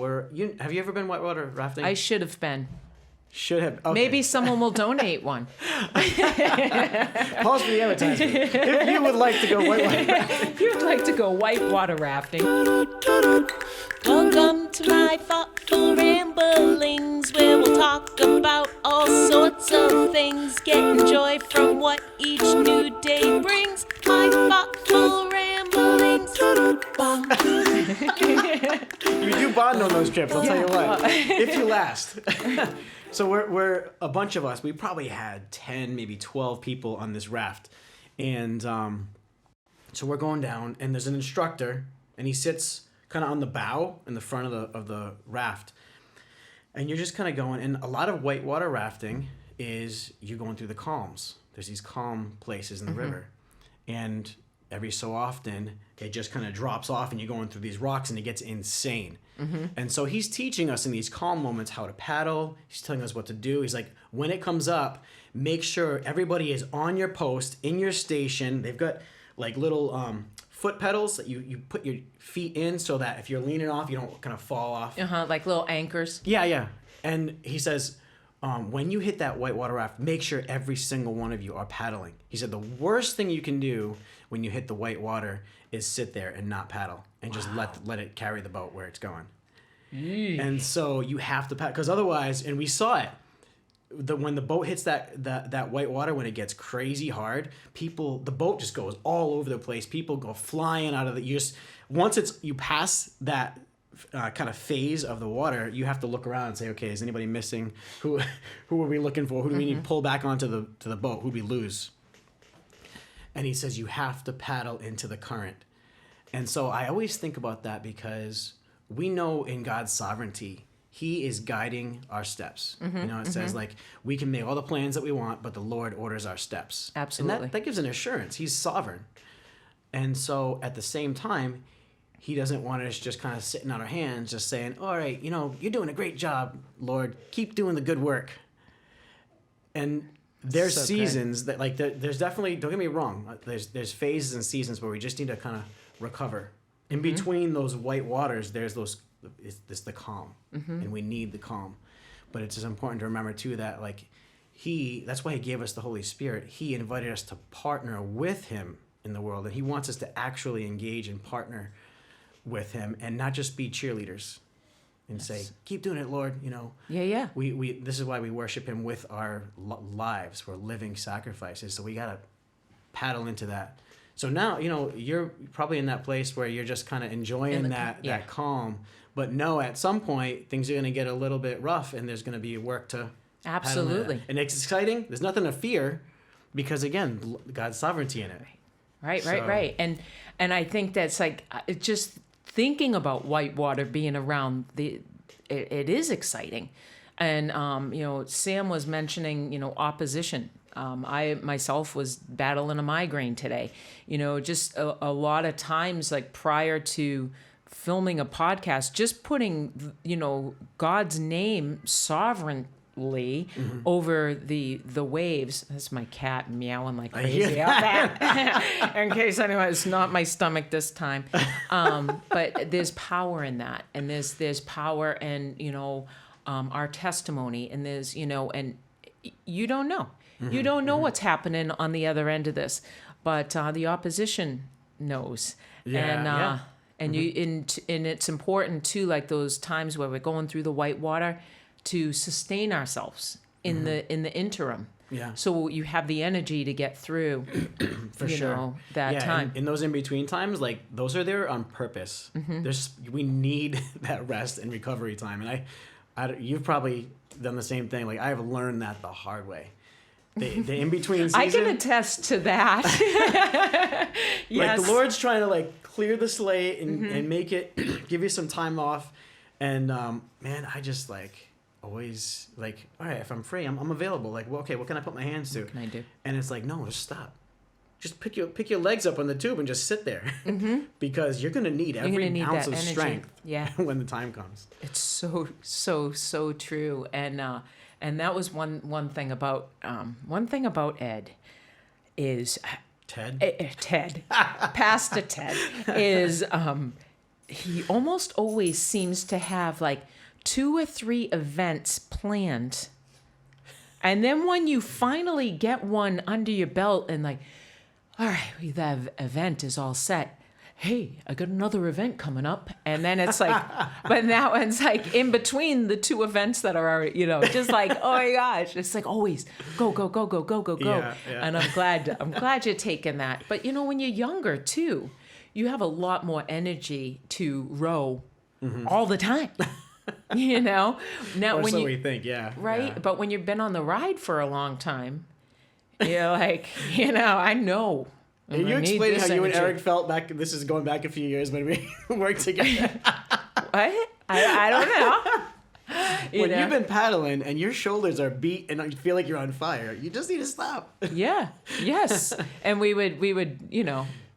have you ever been whitewater rafting? I should have been. Should have. Okay. Maybe someone will donate one. Pause for the advertisement. If you would like to go whitewater rafting. If you'd like to go whitewater rafting. Welcome to my thoughtful ramblings, where we'll talk about all sorts of things, getting joy from what each new day brings. My thoughtful ramblings. You do bond on those trips, I'll tell you what. If you last. So we're a bunch of us. We probably had 10, maybe 12 people on this raft. And so we're going down, and there's an instructor, and he sits kind of on the bow in the front of the raft. And you're just kind of going, and a lot of whitewater rafting is you're going through the calms. There's these calm places in the river. And every so often, it just kind of drops off, and you're going through these rocks, and it gets insane. And so he's teaching us in these calm moments how to paddle. He's telling us what to do. He's like, when it comes up, make sure everybody is on your post, in your station. They've got like little foot pedals that you put your feet in so that if you're leaning off, you don't kind of fall off. Like little anchors. Yeah. And he says, when you hit that whitewater raft, make sure every single one of you are paddling. He said the worst thing you can do when you hit the white water is sit there and not paddle and just let it carry the boat where it's going. And so you have to paddle, because otherwise, and we saw it, when the boat hits that white water, when it gets crazy hard, the boat just goes all over the place. People go flying out of once you pass that kind of phase of the water, you have to look around and say, okay, is anybody missing? Who are we looking for? Who do we need to pull back onto the boat? Who do we lose? And he says you have to paddle into the current. And so I always think about that, because we know in God's sovereignty, he is guiding our steps. It says like we can make all the plans that we want, but the Lord orders our steps. Absolutely. And that gives an assurance. He's sovereign. And so at the same time, he doesn't want us just kind of sitting on our hands, just saying, all right, you're doing a great job, Lord. Keep doing the good work. And there's seasons that, like, there's definitely, don't get me wrong, there's phases and seasons where we just need to kind of recover. In between those white waters, there's the calm, and we need the calm. But it's just important to remember too that, like, that's why he gave us the Holy Spirit. He invited us to partner with him in the world, and he wants us to actually engage and partner with him, and not just be cheerleaders and say, keep doing it, Lord. Yeah. We this is why we worship him with our lives. We're living sacrifices, so we gotta paddle into that. So now, you're probably in that place where you're just kind of enjoying that calm. But no, at some point, things are going to get a little bit rough, and there's going to be work to Absolutely. And it's exciting. There's nothing to fear, because, again, God's sovereignty in it. Right. And I think that's like, just thinking about whitewater being around, it is exciting. And, Sam was mentioning, opposition. I myself was battling a migraine today. Just a lot of times, like prior to filming a podcast, just putting, God's name sovereignly over the waves. That's my cat meowing like crazy out there. In case anyone, it's not my stomach this time. But there's power in that, and there's power in, our testimony, and there's, and you don't know. You don't know what's happening on the other end of this, but the opposition knows. And it's important too, like those times where we're going through the white water, to sustain ourselves in the interim. Yeah. So you have the energy to get through For sure. That time. In those in-between times, like, those are there on purpose. We need that rest and recovery time. And you've probably done the same thing. Like, I have learned that the hard way. The in-between season. I can attest to that. Like, Yes. the Lord's trying to, like, clear the slate and make it, give you some time off. And, man, I just, like, always, like, all right, if I'm free, I'm available. Like, well, okay, what can I put my hands to? What can I do? And it's like, no, just stop. Just pick your legs up on the tube and just sit there. Because you're going to need every ounce of strength when the time comes. It's so true. And that was one thing about Ed is Ted? Ted, Pastor Ted, is he almost always seems to have like 2 or 3 events planned. And then when you finally get one under your belt and like, all right, that event is all set. Hey, I got another event coming up. And then it's like, but that one's like in between the 2 events that are already, just like, oh my gosh, it's like always go. Yeah. And I'm glad you're taking that. But when you're younger too, you have a lot more energy to row all the time. Now Or when so you we think, yeah. right, Yeah. but when you've been on the ride for a long time, you're like, I know. Are you explaining how you and Eric felt back? This is going back a few years when we worked together. What? I don't know. When you've been paddling and your shoulders are beat and you feel like you're on fire, you just need to stop. Yeah. Yes. And we would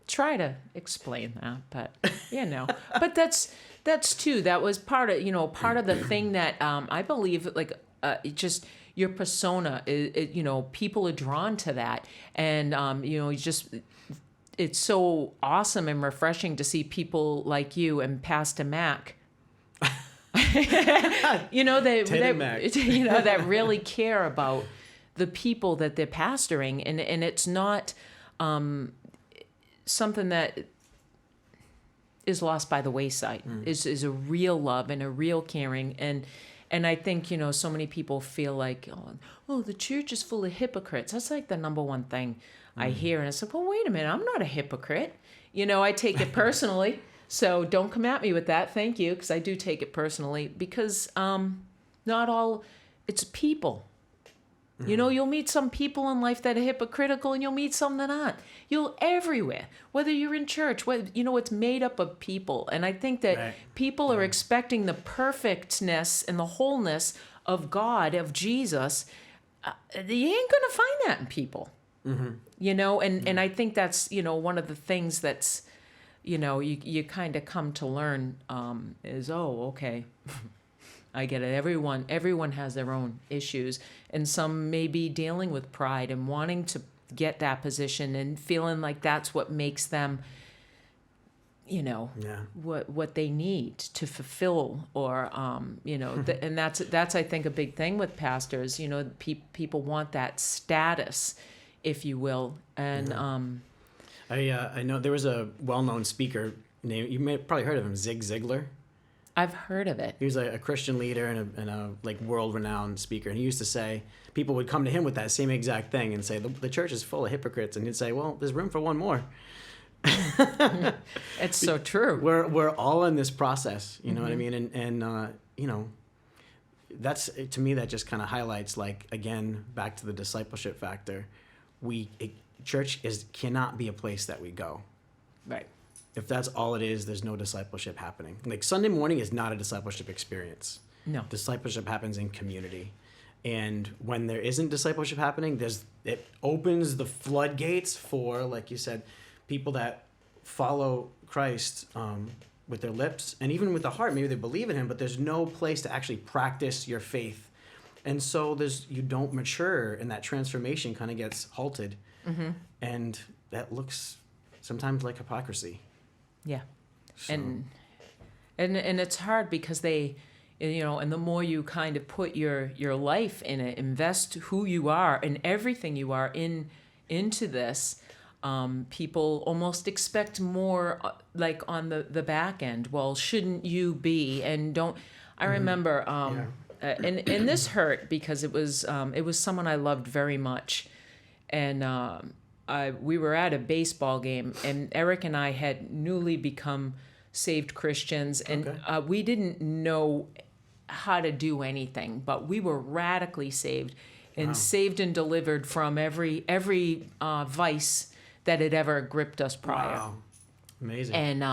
try to explain that, but but that's too. That was part of the thing that I believe just your persona is, people are drawn to that, and it's so awesome and refreshing to see people like you and Pastor Mac. That really care about the people that they're pastoring, and it's not something that is lost by the wayside. Is a real love and a real caring, and I think so many people feel like the church is full of hypocrites. That's like the number one thing I hear, and it's like, well, wait a minute, I'm not a hypocrite. I take it personally. So don't come at me with that. Thank you, because I do take it personally, because not all, it's people. You'll meet some people in life that are hypocritical, and you'll meet some that aren't. You'll everywhere, whether you're in church, it's made up of people. And I think that people are expecting the perfectness and the wholeness of God, of Jesus. You ain't going to find that in people, and I think that's, one of the things that's, you kind of come to learn is, okay. I get it. Everyone has their own issues, and some may be dealing with pride and wanting to get that position and feeling like that's what makes them, what they need to fulfill, or and that's I think a big thing with pastors. People want that status, if you will, and I know there was a well-known speaker named, you may have probably heard of him, Zig Ziglar. I've heard of it. He was a Christian leader and a like world-renowned speaker. And he used to say, people would come to him with that same exact thing and say, the church is full of hypocrites. And he'd say, well, there's room for one more. It's so true. We're all in this process, you know what I mean? And that's, to me, that just kind of highlights, like, again, back to the discipleship factor. Church cannot be a place that we go. Right. If that's all it is, there's no discipleship happening. Like, Sunday morning is not a discipleship experience. No. Discipleship happens in community. And when there isn't discipleship happening, it opens the floodgates for, like you said, people that follow Christ with their lips and even with the heart. Maybe they believe in him, but there's no place to actually practice your faith. And so you don't mature, and that transformation kind of gets halted. Mm-hmm. And that looks sometimes like hypocrisy. Yeah. So. And it's hard because they, and the more you kind of put your life in it, invest who you are and everything you are into this, people almost expect more, like on the back end. Well, shouldn't you be? And don't. I remember, and this hurt because it was someone I loved very much, and we were at a baseball game, and Eric and I had newly become saved Christians, and we didn't know how to do anything, but we were radically saved, and saved and delivered from every vice that had ever gripped us prior. Wow, amazing. And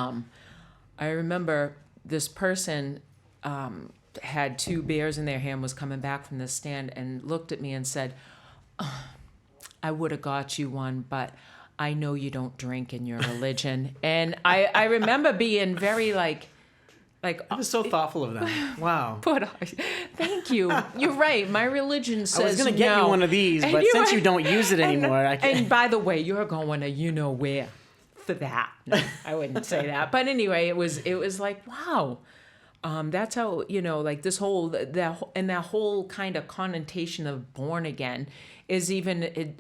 I remember this person had 2 beers in their hand, was coming back from the stand, and looked at me and said, I would have got you one, but I know you don't drink in your religion. And I remember being very like That was so thoughtful of them. Wow. Thank you. You're right. My religion says no. I was going to get you one of these, but since you don't use it anymore, I can't. And by the way, you're going to you know where. for that. No, I wouldn't say that. But anyway, it was like, wow. That's how, like this whole, that whole kind of connotation of born again is even,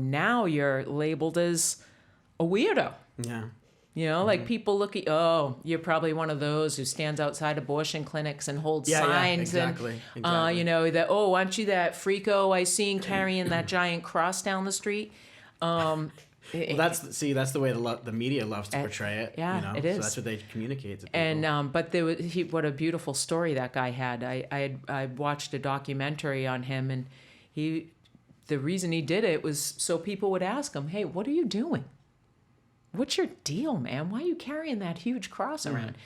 now you're labeled as a weirdo. Yeah. Like people look at, oh, you're probably one of those who stands outside abortion clinics and holds signs. Exactly. That, oh, aren't you that freako I seen carrying that giant cross down the street? Well, that's the way the media loves to portray it. Yeah, it is. So that's what they communicate to people. And but what a beautiful story that guy had. I watched a documentary on him, and the reason he did it was so people would ask him, "Hey, what are you doing? What's your deal, man? Why are you carrying that huge cross around?"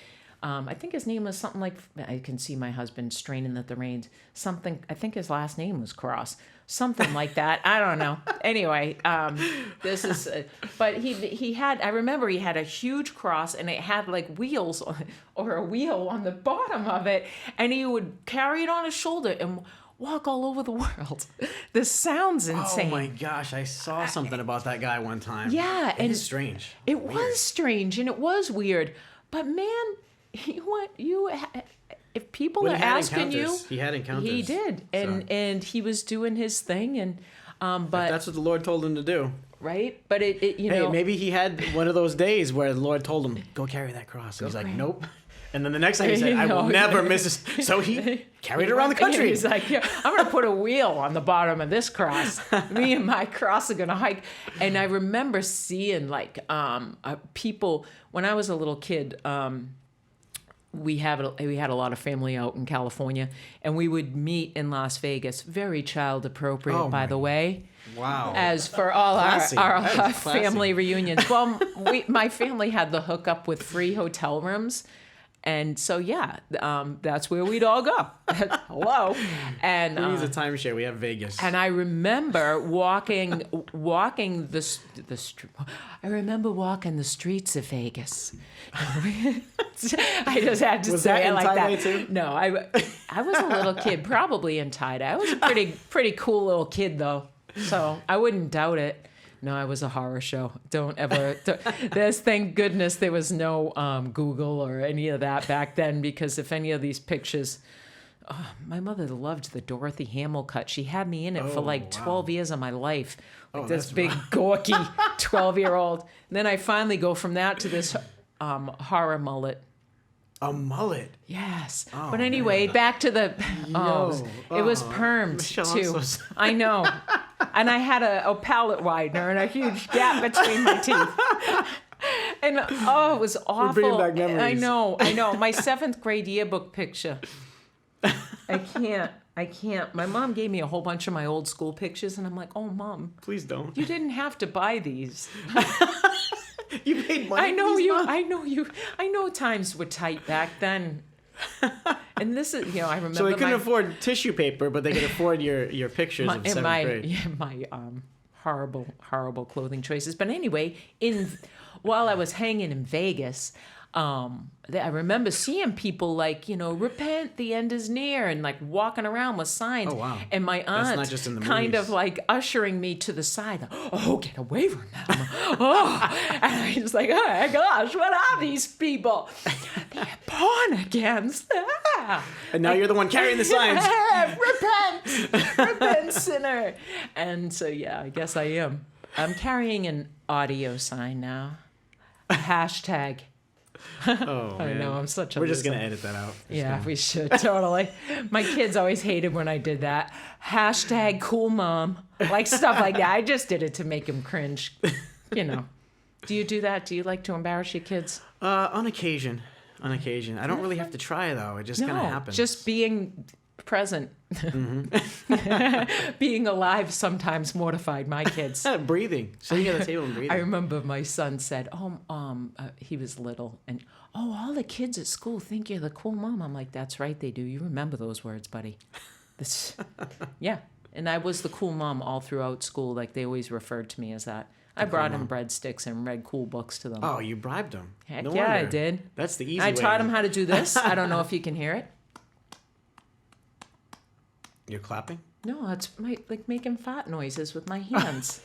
I think his name was something like, I can see my husband straining at the reins. Something, I think his last name was Cross. Something like that. I don't know. Anyway, this is, but I remember he had a huge cross and it had like wheels or a wheel on the bottom of it. And he would carry it on his shoulder and walk all over the world. This sounds insane. Oh my gosh, I saw something about that guy one time. Yeah. It is strange. It was strange and it was weird. But man, if people are asking you, he had encounters. He did, and he was doing his thing, and but if that's what the Lord told him to do, right? But hey, maybe he had one of those days where the Lord told him, "Go carry that cross," and he's like, "Nope." And then the next time he said, "I will never miss this." So he carried it around the country. He's like, "Yeah, I'm gonna put a wheel on the bottom of this cross. Me and my cross are gonna hike." And I remember seeing like people when I was a little kid. We had a lot of family out in California, and we would meet in Las Vegas. Very child appropriate, by the way. Wow. As for all our family reunions. Well, my family had the hookup with free hotel rooms. And so, that's where we'd all go. Hello. And we use a timeshare. We have Vegas. And I remember walking the streets of Vegas. I just had to say it like that. Too? No, I was a little kid, probably in tie-dye. I was a pretty cool little kid, though. So I wouldn't doubt it. No, I was a horror show. Thank goodness there was no Google or any of that back then, because if any of these pictures, my mother loved the Dorothy Hamill cut. She had me in it for like 12 years of my life. Like this big gawky 12-year-old. And then I finally go from that to this horror mullet. A mullet? Yes. But anyway, back to the... it was permed, Michelle, too. I'm so I know. And I had a palate widener and a huge gap between my teeth. And, it was awful. We're bringing back memories. I know. My 7th grade yearbook picture. I can't. My mom gave me a whole bunch of my old school pictures, and I'm like, oh, Mom. Please don't. You didn't have to buy these. You paid money. I know you. I know times were tight back then. And this is, I remember. So they couldn't afford tissue paper, but they could afford your pictures of 7th grade. Yeah, my horrible clothing choices. But anyway, while I was hanging in Vegas, I remember seeing people like, repent, the end is near, and like walking around with signs. Oh, wow. And my aunt not just in the kind movies. of like ushering me to the side. Oh, get away from them. And I was like, oh my gosh, what are these people? They're born again. And now you're the one carrying the signs. Repent, sinner. And so, I guess I am. I'm carrying an audio sign now. Hashtag. Oh, I know, I'm such a We're just loser. going to edit that out. We should, totally. My kids always hated when I did that. Hashtag cool mom. Like stuff like that. I just did it to make them cringe. Do you do that? Do you like to embarrass your kids? On occasion. I don't really have to try, though. It just kind of happens. Just being present. Being alive sometimes mortified my kids. Breathing. Sitting at the table and breathing. I remember my son said, he was little, and, all the kids at school think you're the cool mom. I'm like, that's right, they do. You remember those words, buddy. Yeah. And I was the cool mom all throughout school. Like, they always referred to me as that. I brought him breadsticks and read cool books to them. Oh, you bribed them. Heck no yeah, wonder. I did. That's the easy I way. taught him how to do this. I don't know if you can hear it. You're clapping? No, it's like making fart noises with my hands.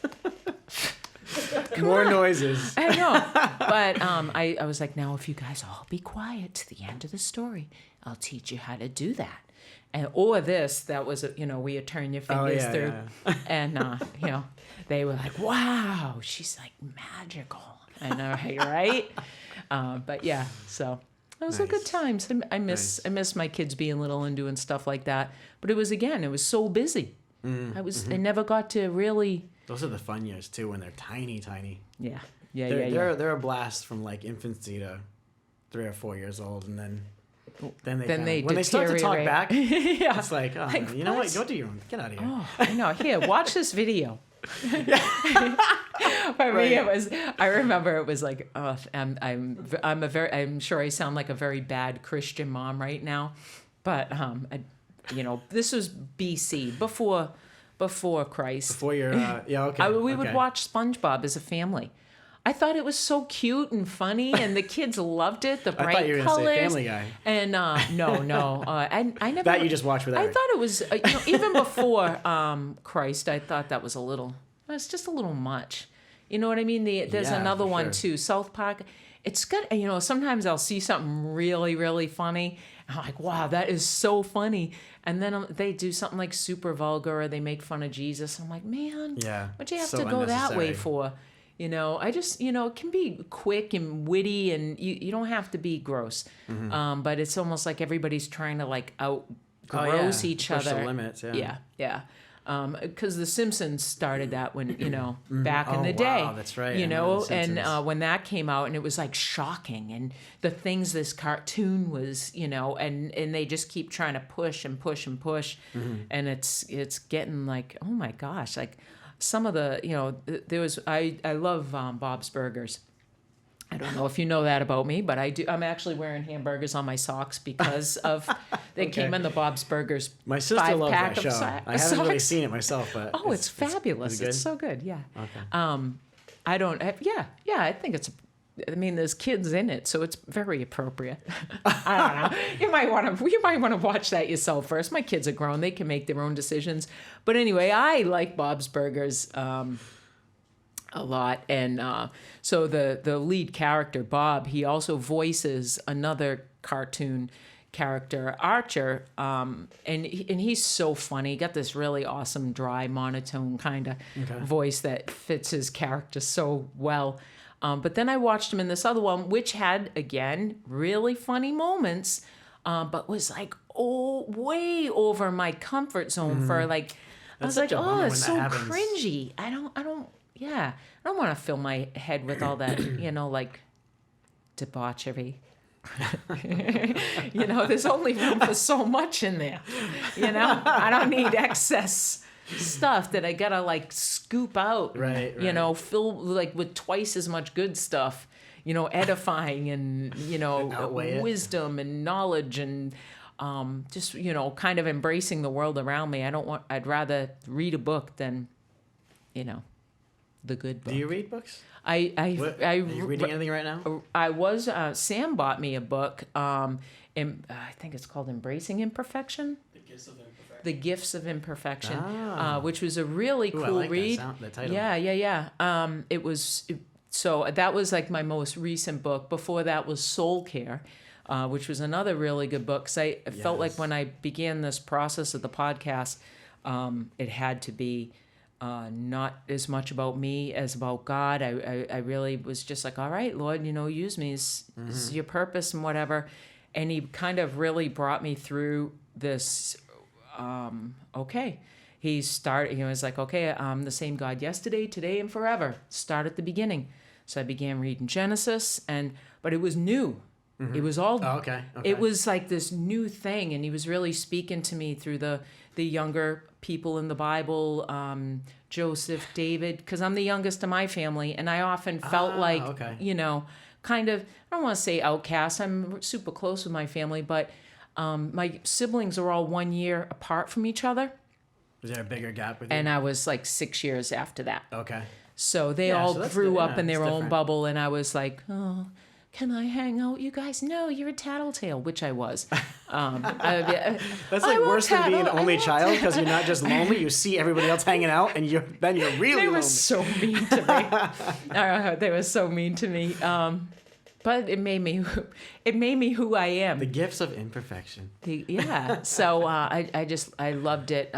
More noises. I know. But I was like, now if you guys all be quiet to the end of the story, I'll teach you how to do that. And or this, that was, where you turn your fingers through. Yeah. And, they were like, wow, she's like magical. I know, right? But yeah, so it was a good time. So I miss my kids being little and doing stuff like that. But it was so busy. I never got to really. Those are the fun years too, when they're tiny. Yeah. They're a blast from like infancy to 3 or 4 years old, and then they when they start to talk back, it's like, oh, like, you know what? Go do your own. Get out of here. Oh, I know. Here, watch this video. For me, it was. I remember it was like, oh, I'm sure I sound like a very bad Christian mom right now, but this was BC before Christ. Before your okay. We would watch SpongeBob as a family. I thought it was so cute and funny, and the kids loved it. The bright I thought you were colors. Gonna say Family Guy. And no, I never. That you just watched with Eric. I thought it was even before Christ. I thought that was a little. It's just a little much. You know what I mean? There's another one too, South Park. It's good. Sometimes I'll see something really, really funny. And I'm like, wow, that is so funny. And then they do something like super vulgar, or they make fun of Jesus. I'm like, man, what'd you have to go that way for? I just, it can be quick and witty, and you don't have to be gross. Mm-hmm. But it's almost like everybody's trying to like out-gross each Push other. The limits, Yeah. Because The Simpsons started that when, back in the day. Wow, that's right. And when that came out, and it was like shocking, and the things this cartoon was, and they just keep trying to push and push and push. Mm-hmm. And it's getting like, oh my gosh, like some of the, there was, I love Bob's Burgers. I don't know if you know that about me, but I do. I'm actually wearing hamburgers on my socks because of they came in the Bob's Burgers. My sister loves that show. I haven't really seen it myself, but it's fabulous. It's so good. Yeah. Okay. I don't. Yeah. I think it's. I mean, there's kids in it, so it's very appropriate. I don't know. You might want to watch that yourself first. My kids are grown; they can make their own decisions. But anyway, I like Bob's Burgers. A lot, and so the lead character Bob, he also voices another cartoon character, Archer, and he's so funny. He got this really awesome, dry, monotone kind of voice that fits his character so well. But then I watched him in this other one, which had again really funny moments, but was like way over my comfort zone for like. That's I was like, oh, it's so happens. cringy. I don't want to fill my head with all that, like debauchery. There's only room for so much in there. I don't need excess stuff that I gotta like scoop out. Right. Fill like with twice as much good stuff. Edifying and wisdom and knowledge and just kind of embracing the world around me. I'd rather read a book than, the good book. Do you read books? Are you reading anything right now? I was. Sam bought me a book. I think it's called Embracing Imperfection. The Gifts of Imperfection. Which was a really cool I like read. that title. Yeah. So that was like my most recent book. Before that was Soul Care, which was another really good book. Because I felt like when I began this process of the podcast, it had to be not as much about me as about God. I really was just like, all right, Lord, use me. This is your purpose and whatever. And he kind of really brought me through this, He started, it's like, okay, I'm the same God yesterday, today, and forever. Start at the beginning. So I began reading Genesis, but it was new. Mm-hmm. It was all, It was like this new thing. And he was really speaking to me through the younger people in the Bible, Joseph, David, because I'm the youngest of my family, and I often felt kind of, I don't want to say outcast. I'm super close with my family, but my siblings are all 1 year apart from each other. Was there a bigger gap with you? And I was like 6 years after that. Okay. So they all grew up in their own bubble, and I was like, oh, can I hang out, you guys? No, you're a tattletale, which I was. That's like worse than being an only child, because you're not just lonely. You see everybody else hanging out, and you're really They lonely. were so mean to me. They were so mean to me. But it made me who I am. The gifts of imperfection. So I loved it.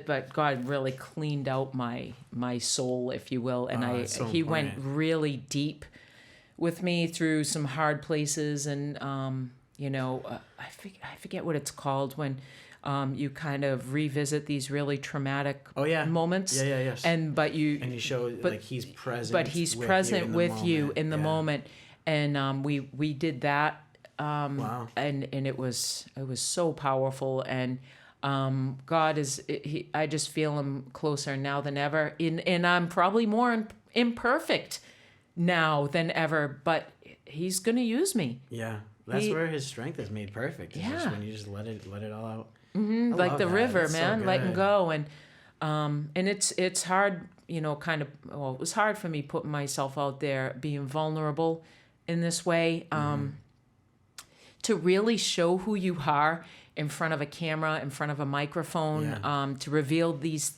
But God really cleaned out my soul, if you will, and He went really deep with me through some hard places, and I forget what it's called when you kind of revisit these really traumatic moments. Yes. And you show like He's present. But He's present with you in the moment, and we did that. Wow. And it was so powerful, and God is. I just feel Him closer now than ever. And I'm probably more imperfect now than ever, but He's gonna use me. Yeah, that's where His strength is made perfect. It's just when you just let it all out. Mm-hmm. Like the river, man, so letting go, and it's hard, kind of. Well, it was hard for me putting myself out there, being vulnerable in this way, to really show who you are in front of a camera, in front of a microphone, to reveal these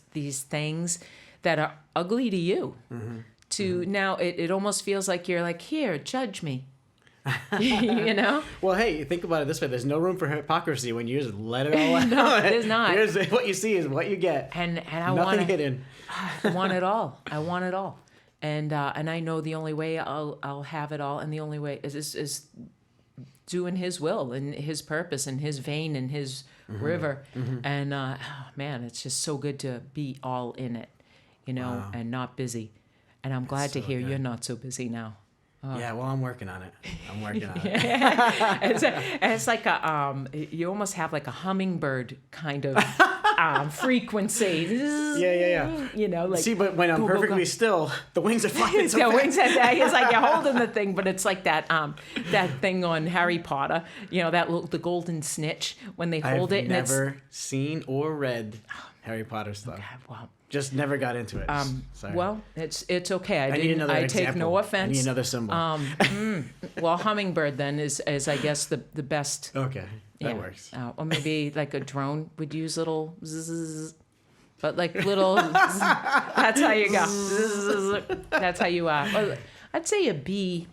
things that are ugly to you. Now it almost feels like you're like, here, judge me. Well, hey, think about it this way: there's no room for hypocrisy when you just let it all out. No, there's not. Here's what you see is what you get, and I nothing hidden. I want it all. I want it all, and I know the only way I'll have it all, and the only way is doing His will and His purpose and His vein and His river, and man, it's just so good to be all in it, and not busy. And I'm glad to hear you're not so busy now. Oh. Yeah, well, I'm working on it. It's like you almost have like a hummingbird kind of frequency. Yeah. Like see, but when I'm perfectly still, the wings are flying so fast. Wings it's like you're holding the thing, but it's like that thing on Harry Potter. The golden snitch when they hold it. I've never seen or read Harry Potter stuff. Okay, well. Just never got into it. Sorry. Well, it's okay. I take no offense. I need another symbol. Well, hummingbird then is I guess the best. Okay, that works. Or maybe like a drone would use little zzz, but like little. Zzz, that's how you go. Zzz, that's how you are. Well, I'd say a bee,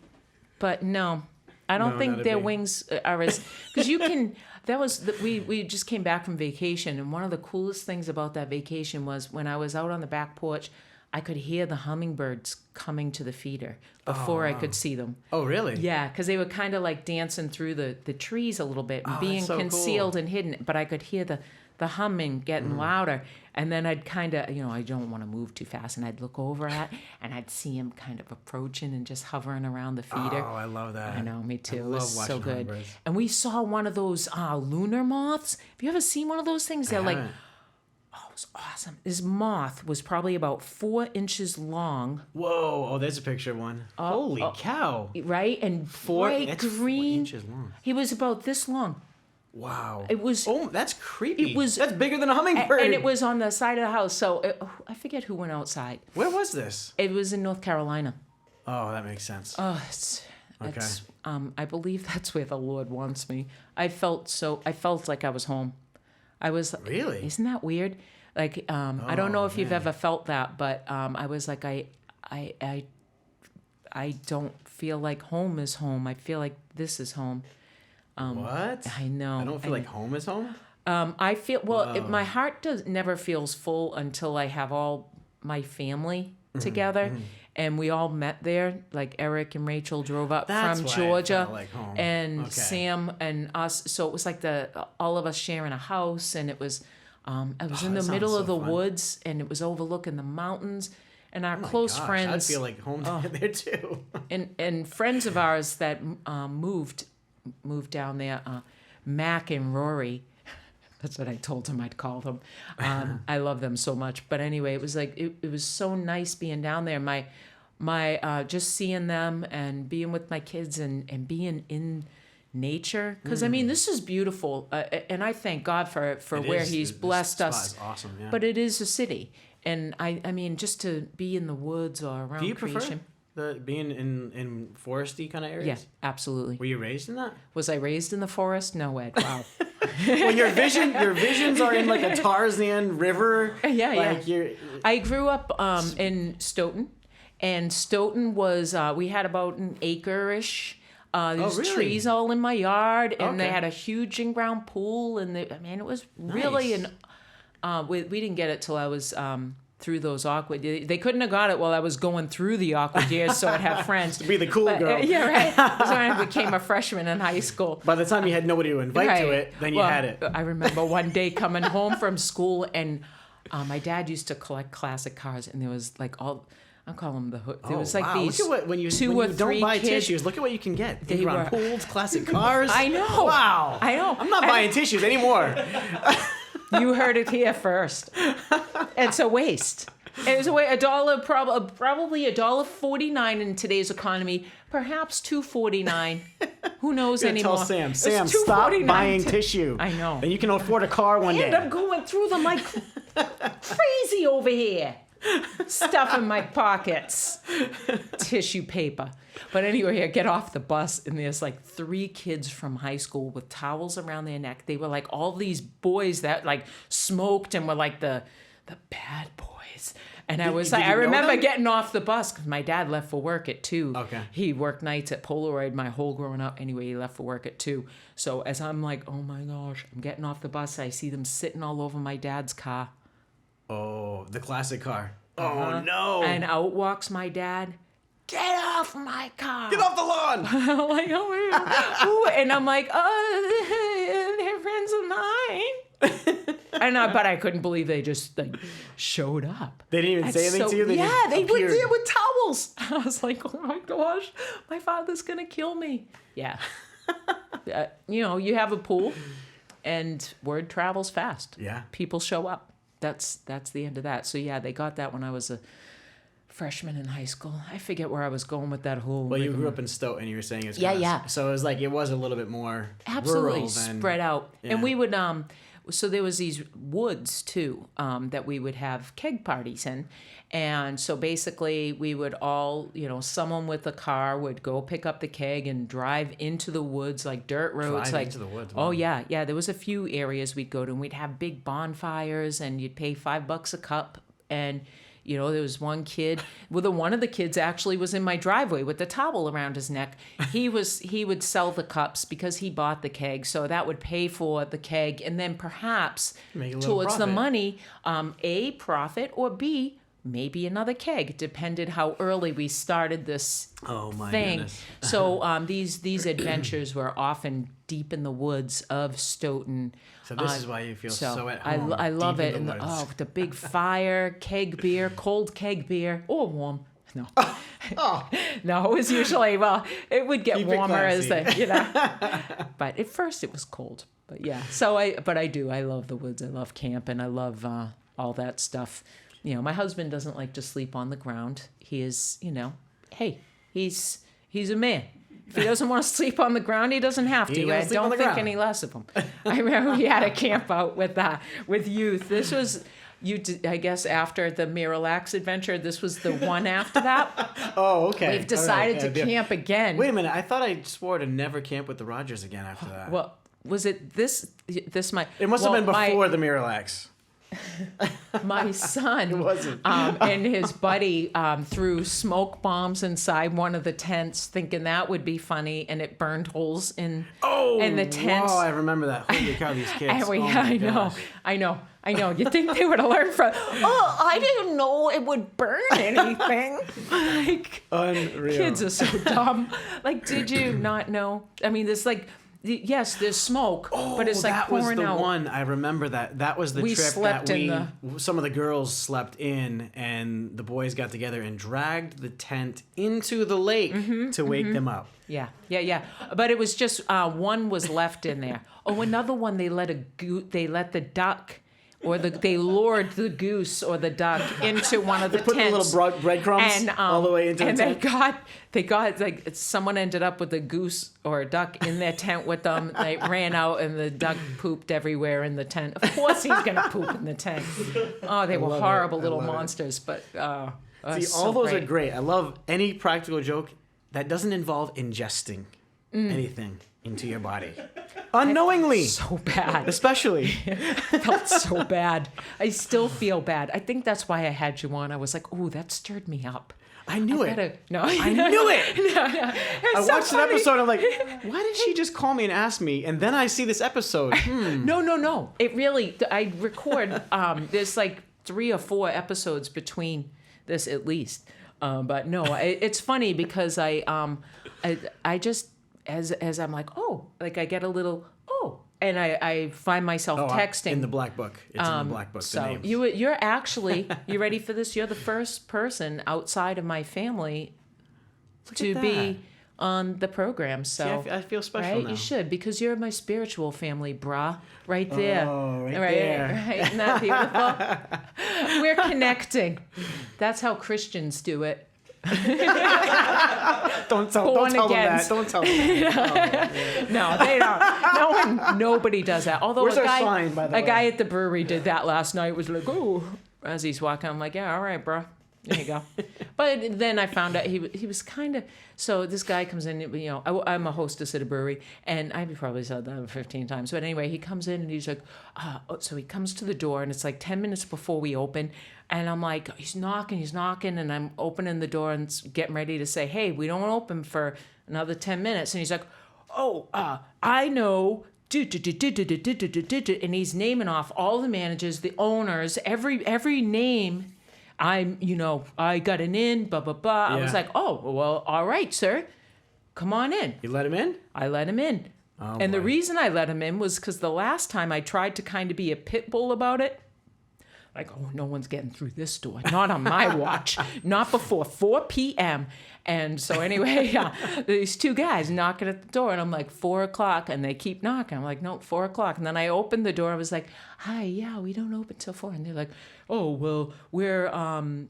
but no, I don't think their wings are as because you can. That was we just came back from vacation, and one of the coolest things about that vacation was when I was out on the back porch, I could hear the hummingbirds coming to the feeder before I could see them. Oh, really? Yeah, because they were kind of like dancing through the trees a little bit and being so concealed cool. and hidden, but I could hear the humming getting louder, and then I'd kind of, I don't want to move too fast, and I'd look over at, and I'd see him kind of approaching and just hovering around the feeder. Oh, I love that. I know, me too. I It was love so watching good. hummingbirds. And we saw one of those lunar moths. Have you ever seen one of those things? They're like, oh, it was awesome. This moth was probably about 4 inches long. Whoa! Oh, there's a picture of one. Holy cow! Right? And bright green. 4 inches long. He was about this long. Wow. It was. Oh, that's creepy. It was. That's bigger than a hummingbird. And it was on the side of the house. So I forget who went outside. Where was this? It was in North Carolina. Oh, that makes sense. Oh, it's I believe that's where the Lord wants me. I felt like I was home. I was. Really? Isn't that weird? Like I don't know if you've ever felt that, but I was like I don't feel like home is home. I feel like this is home. What? I know. I don't feel like home is home? I feel my heart never feels full until I have all my family together, and we all met there. Like Eric and Rachel drove up That's from why Georgia, I felt like home. and Sam and us. So it was like all of us sharing a house, and it was in the middle of the woods, and it was overlooking the mountains. And our close friends. I feel like home there too. and friends of ours that moved down there, Mac and Rory. That's what I told them I'd call them. I love them so much. But anyway, it was like it was so nice being down there. My just seeing them and being with my kids and being in nature. Because I mean, this is beautiful, and I thank God for where He's blessed us. Is awesome, yeah. But it is a city, and I mean, just to be in the woods or around Do you creation. prefer being in foresty kind of areas? Yeah, absolutely. Were you raised in that? Was I raised in the forest? No, Ed. Wow. Well, your visions are in like a Tarzan river. Yeah, like yeah. I grew up in Stoughton, and Stoughton was we had about an acre-ish. There's really? trees all in my yard, and they Okay. had a huge in-ground pool, and it was really we didn't get it till I was through those awkward. They couldn't have got it while I was going through the awkward years, so I'd have friends to be the cool girl. Yeah, right. So I became a freshman in high school. By the time you had nobody to invite to it, then you had it. I remember one day coming home from school, and my dad used to collect classic cars, and there was like all. I'll call them the hood. There was like these Look at when you two or don't three buy kids. tissues. Look at what you can get. They In-ground were- pools, classic cars. I know. Wow. I know. I'm not buying tissues anymore. You heard it here first. It's a waste. It was $1, probably $1.49 in today's economy, perhaps $2.49. Who knows anymore? Tell Sam. It's Sam, stop $2.49 buying tissue. I know. And you can afford a car one And day. I'm going through them like crazy over here. Stuff in my pockets. Tissue paper. But anyway, I get off the bus, and there's like 3 kids from high school with towels around their neck. They were like all these boys that like smoked and were like the bad boys. And I was did like, you I know remember them? getting off the bus because my dad left for work at 2. Okay. He worked nights at Polaroid my whole growing up. Anyway, he left for work at 2. So as I'm like, oh my gosh, I'm getting off the bus, I see them sitting all over my dad's car. Oh, the classic car. Oh, no. And out walks my dad. Get off my car. Get off the lawn. I'm like, oh my God. Ooh, and I'm like, oh, they're friends of mine. But I couldn't believe they just like showed up. They didn't even say anything to you? They yeah, just they were appeared. there with towels. I was like, oh my gosh, my father's going to kill me. Yeah. You have a pool and word travels fast. Yeah. People show up. That's the end of that. So yeah, they got that when I was a freshman in high school. I forget where I was going with that whole. Well, you grew up in Stoughton, and you were saying it's Yeah, kinda, yeah. So it was like it was a little bit more Absolutely rural than spread out. Yeah. And we would so there was these woods too that we would have keg parties in. And so basically we would all, someone with a car would go pick up the keg and drive into the woods, like dirt roads. Drive into the woods, Oh wow. yeah. There was a few areas we'd go to, and we'd have big bonfires, and you'd pay $5 a cup. And there was one kid. Well, one of the kids actually was in my driveway with the towel around his neck. He would sell the cups because he bought the keg, so that would pay for the keg, and then perhaps Make a little towards the profit. money, A, profit, or B, maybe another keg. It depended how early we started this Oh my thing. goodness. So these adventures were often deep in the woods of Stoughton. So this is why you feel so at home. I love deep it. in And the woods. the big fire, keg beer, cold keg beer, or warm. No, no, it was usually, it would get Keep it warmer as classy. but at first it was cold. But yeah, so I love the woods. I love camp, and I love all that stuff. My husband doesn't like to sleep on the ground. He is, hey, he's a man. If he doesn't want to sleep on the ground, he doesn't have He to. ain't gonna I sleep on don't the think ground. any less of him. I remember we had a camp out with youth. This was, I guess, after the Miralax adventure. This was the one after that. Oh, okay. We've decided All right, to yeah. camp again. Wait a minute. I thought I swore to never camp with the Rogers again after that. Well, was it this? It must have been before the Miralax. My son It wasn't. and his buddy threw smoke bombs inside one of the tents, thinking that would be funny, and it burned holes in the tents. Oh, I remember that. Holy cow, these kids. And Oh my gosh. I know. You think they would have learned from? Oh, I didn't know it would burn anything. Like, Unreal. kids are so dumb. Like, did you not know? I mean, there's like. Yes, there's smoke, but it's like that was pouring the out. one. I remember that. That was the We trip slept that in some of the girls slept in, and the boys got together and dragged the tent into the lake to wake them up. Yeah. But it was just one was left in there. Oh, another one they let the duck. Or they lured the goose or the duck into one of the Put the tents. little breadcrumbs all the way into the tent. they got like someone ended up with a goose or a duck in their tent with them. They ran out and the duck pooped everywhere in the tent. Of course he's gonna poop in the tent. Oh, they were horrible little monsters. But See, all those are great. I love any practical joke that doesn't involve ingesting anything into your body. Unknowingly. So bad. Especially. I felt so bad. I still feel bad. I think that's why I had you on. I was like, ooh, that stirred me up. I knew it. No, I knew it. No. I watched an episode. I'm like, why did she just call me and ask me? And then I see this episode. No. It really. I record. There's like 3 or 4 episodes between this at least. But no, it's funny because I just as I'm like, oh, like I get a little and I find myself texting in the black book. It's in the black book. So the names. you're actually, you ready for this? You're the first person outside of my family to be on the program. So see, I feel special right? now. You should, because you're my spiritual family, brah. Right there. Oh, right there. Right? Isn't that beautiful? We're connecting. That's how Christians do it. Don't tell them that. Don't tell them that. No, they don't. Nobody does that. Although Where's our sign, by the way? A guy at the brewery did that last night. Was like, oh, as he's walking, I'm like, yeah, all right, bro. There you go. But then I found out he was kind of, so this guy comes in, you know, I'm a hostess at a brewery, and I've probably said that 15 times. But anyway, he comes in and he's like, so he comes to the door, and it's like 10 minutes before we open. And I'm like, he's knocking, and I'm opening the door and getting ready to say, hey, we don't open for another 10 minutes. And he's like, I know. And he's naming off all the managers, the owners, every name. I got an in, blah, blah, blah. Yeah. I was like, oh, well, all right, sir. Come on in. You let him in? I let him in. Oh, and the boy. reason I let him in was because the last time I tried to kind of be a pit bull about it, like, oh, no one's getting through this door. Not on my watch. Not before 4 p.m. And so anyway, these 2 guys knocking at the door, and I'm like, 4 o'clock, and they keep knocking. I'm like, no, 4 o'clock. And then I opened the door. I was like, hi, yeah, we don't open till 4. And they're like, oh, well, we're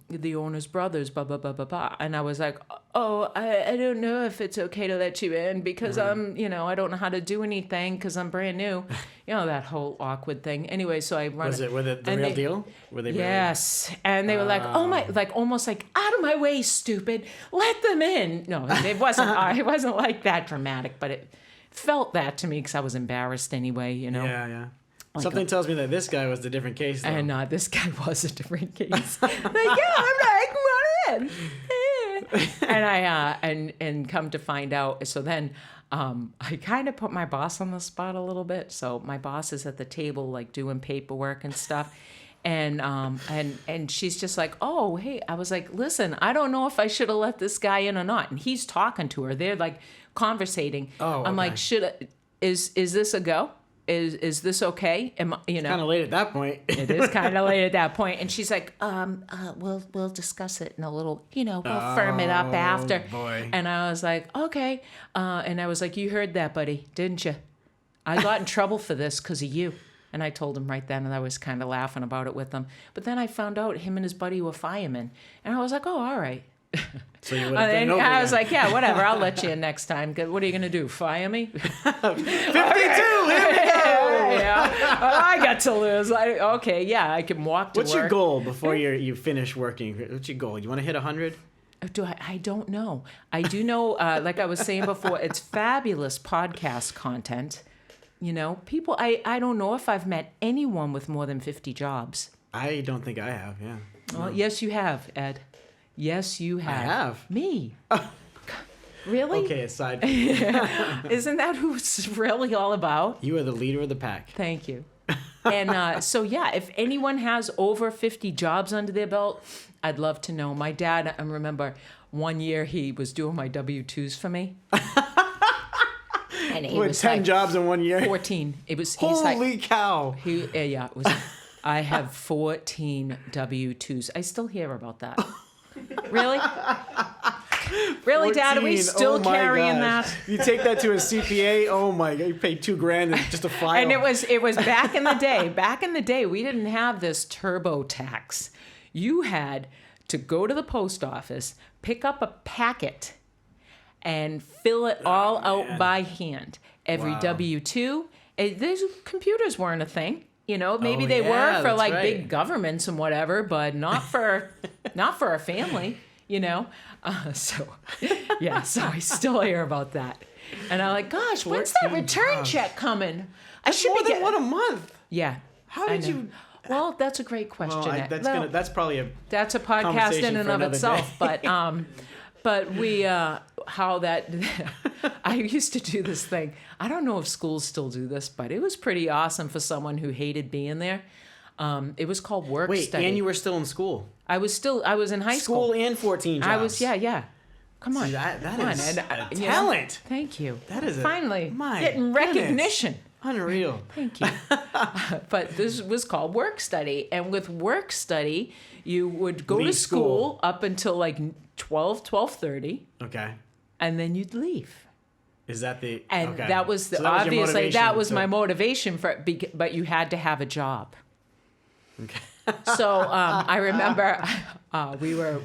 the owner's brothers, blah, blah, blah, blah, blah. And I was like, oh, I don't know if it's okay to let you in because I don't know how to do anything because I'm brand new. You know, that whole awkward thing. Anyway, so I run Was it the real deal? Were they yes. And they were like, oh my, like almost like, out of my way, stupid. Let them in. No, it wasn't like that dramatic, but it felt that to me because I was embarrassed anyway, you know. Yeah. Like something tells me that this guy was the different case, though. And this guy was a different case. Like, yeah, I'm like, come on in. And come to find out, so then I kind of put my boss on the spot a little bit. So my boss is at the table, like doing paperwork and stuff. And she's just like, oh, hey, I was like, listen, I don't know if I should have let this guy in or not. And he's talking to her. They're like conversating. Oh, okay. I'm like, is this a go? Is this okay? Kind of late at that point. It is kind of late at that point. And she's like, we'll discuss it in a little, we'll firm it up after. Boy. And I was like, okay. And I was like, you heard that, buddy, didn't you? I got in trouble for this because of you. And I told him right then, and I was kind of laughing about it with him. But then I found out him and his buddy were firemen. And I was like, oh, all right. So you would have done it over I was again. like, yeah, whatever. I'll let you in next time. What are you going to do, fire me? 52! Here we go! Yeah. I got to lose. Okay, yeah, I can walk to What's work. your goal before you finish working? What's your goal? You want to hit 100? I don't know. I do know, like I was saying before, it's fabulous podcast content. People, I don't know if I've met anyone with more than 50 jobs. I don't think I have, yeah. Well, yes, you have, Ed. Yes, you have. I have. Me. Really? Okay, aside. Isn't that who it's really all about? You are the leader of the pack. Thank you. And so, yeah, if anyone has over 50 jobs under their belt, I'd love to know. My dad, I remember one year he was doing my W-2s for me. And he was 10 like, jobs in 1 year? 14. He's Holy cow. Yeah, it was. I have 14 W-2s. I still hear about that. Really? Really, 14, Dad? Are we still carrying that? You take that to a CPA, oh my God, you pay $2,000 just a file. And it was back in the day. Back in the day, we didn't have this TurboTax. You had to go to the post office, pick up a packet, and fill it all out by hand. Every Wow. W-2. These computers weren't a thing. Maybe Oh, they yeah, were for that's like right. big governments and whatever, but not for a family, So I still hear about that. And I'm like, gosh, when's that 14 return jobs. check coming? I That's more than getting- one a month. Yeah. How I did know. you? Well, that's a great question. Well, that's probably a. That's a podcast conversation in and for of another itself. day. But we how that I used to do this thing. I don't know if schools still do this, but it was pretty awesome for someone who hated being there. It was called work Wait, study. and you were still in school. I was in high School and 14 jobs. I was yeah. Come on. See, that Come on. is And, a you know, talent. thank you. That is finally my getting goodness. recognition. Unreal. Thank you. But this was called work study. And with work study, you would go to Leave school school. up until like 12:30, Okay. and then you'd leave. Is that the? And okay. that was So that was your obviously that motivation was to- my motivation for it, but you had to have a job. Okay. So I remember we were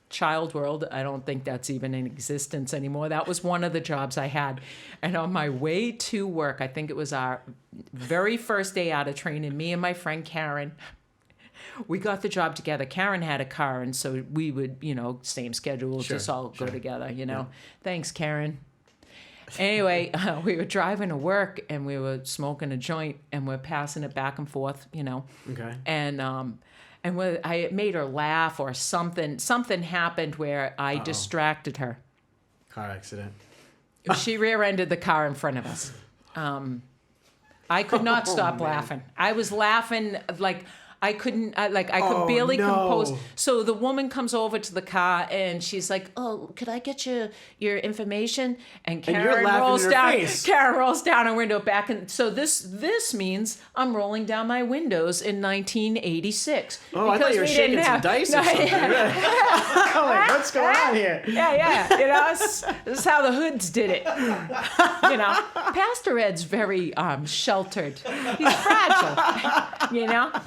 Child World. I don't think that's even in existence anymore. That was one of the jobs I had. And on my way to work, I think it was our very first day out of training, me and my friend Karen, we got the job together. Karen had a car, and so we would, same schedule, Sure, just all sure. go together, Yeah. Thanks, Karen. Anyway, we were driving to work, and we were smoking a joint, and we're passing it back and forth, Okay. and I made her laugh or something. Something happened where I distracted her. Car accident. She rear-ended the car in front of us. I could not stop man. laughing. I was laughing like I couldn't. I could Oh, barely no. compose. So the woman comes over to the car and she's like, "Oh, could I get your information?" And you're Karen laughing rolls in her down. face. Karen rolls down her window back, and so this means I'm rolling down my windows in 1986. Oh, I thought you were we shaking didn't some have- dice No, or something. I'm like, what's going on here? Yeah. This is how the hoods did it. Pastor Ed's very sheltered. He's fragile.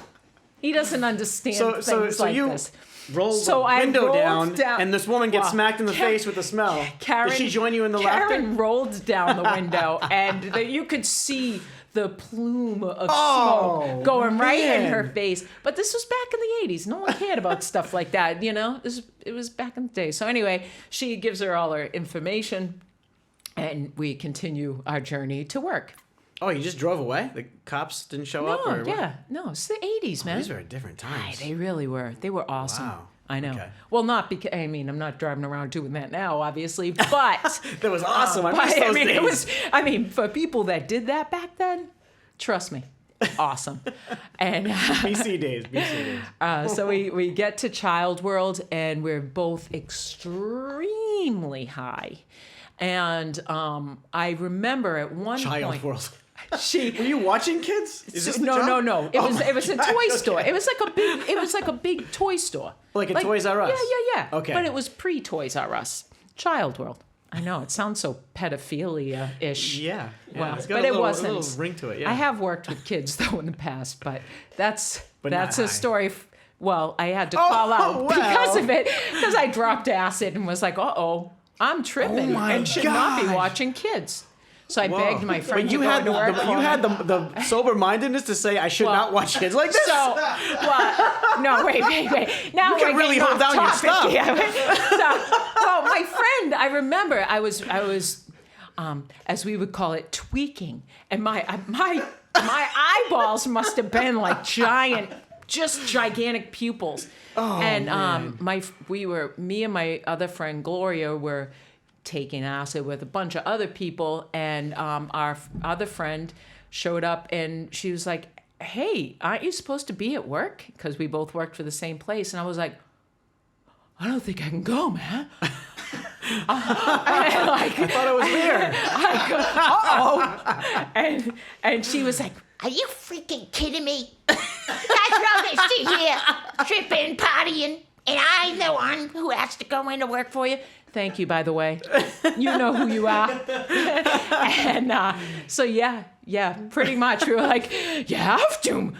He doesn't understand things like you this. roll So the I window rolled down, and this woman gets Well, smacked in the face with the smell. Did she join you in the Karen laughter? rolled down the window, and you could see the plume of Oh, smoke going right in man. her face. But this was back in the 80s. No one cared about stuff like that, It was back in the day. So anyway, she gives her all her information, and we continue our journey to work. Oh, you just drove away? The cops didn't show up? Or what? No, it's the 80s, man. These were different times. They really were. They were awesome. Wow. I know. Okay. Well, not because I'm not driving around doing that now, obviously, but That was awesome. I but, missed those days. it was. For people that did that back then, trust me, awesome. And BC days. so we get to Child World, and we're both extremely high. And I remember at one Child point, World. she Were you watching kids? Is this the no. job? It Oh was my it was a gosh, toy okay. store. It was like a big toy store. Like a Toys R Us? Yeah. Okay. But it was pre-Toys R Us. Child World. I know, it sounds so pedophilia-ish. Yeah. Well, it's got but a it little, wasn't. A little ring to it, yeah. I have worked with kids, though, in the past, but that's But not a high. story. Well, I had to call out well. because of it, because I dropped acid and was like, uh-oh, I'm tripping my and should not be gosh. watching kids. So I Whoa. begged my friend But you to go had to work for you me. had the sober-mindedness to say I should Well, not watch kids like this. So, well, no, wait. Now You can we're really getting hold off down your topic. stuff. Yeah. Well, my friend, I remember I was, as we would call it, tweaking, and my eyeballs must have been like gigantic pupils. Oh, and man. me and my other friend Gloria were taking acid with a bunch of other people, and our other friend showed up, and she was like, "Hey, aren't you supposed to be at work?" Because we both worked for the same place, and I was like, "I don't think I can go, man." I thought I was there. And she was like, Are you freaking kidding me? You guys know this to here, tripping, partying, and I'm the one who has to go into work for you. "Thank you, by the way. You know who you are." And so yeah, pretty much we were like, you have to.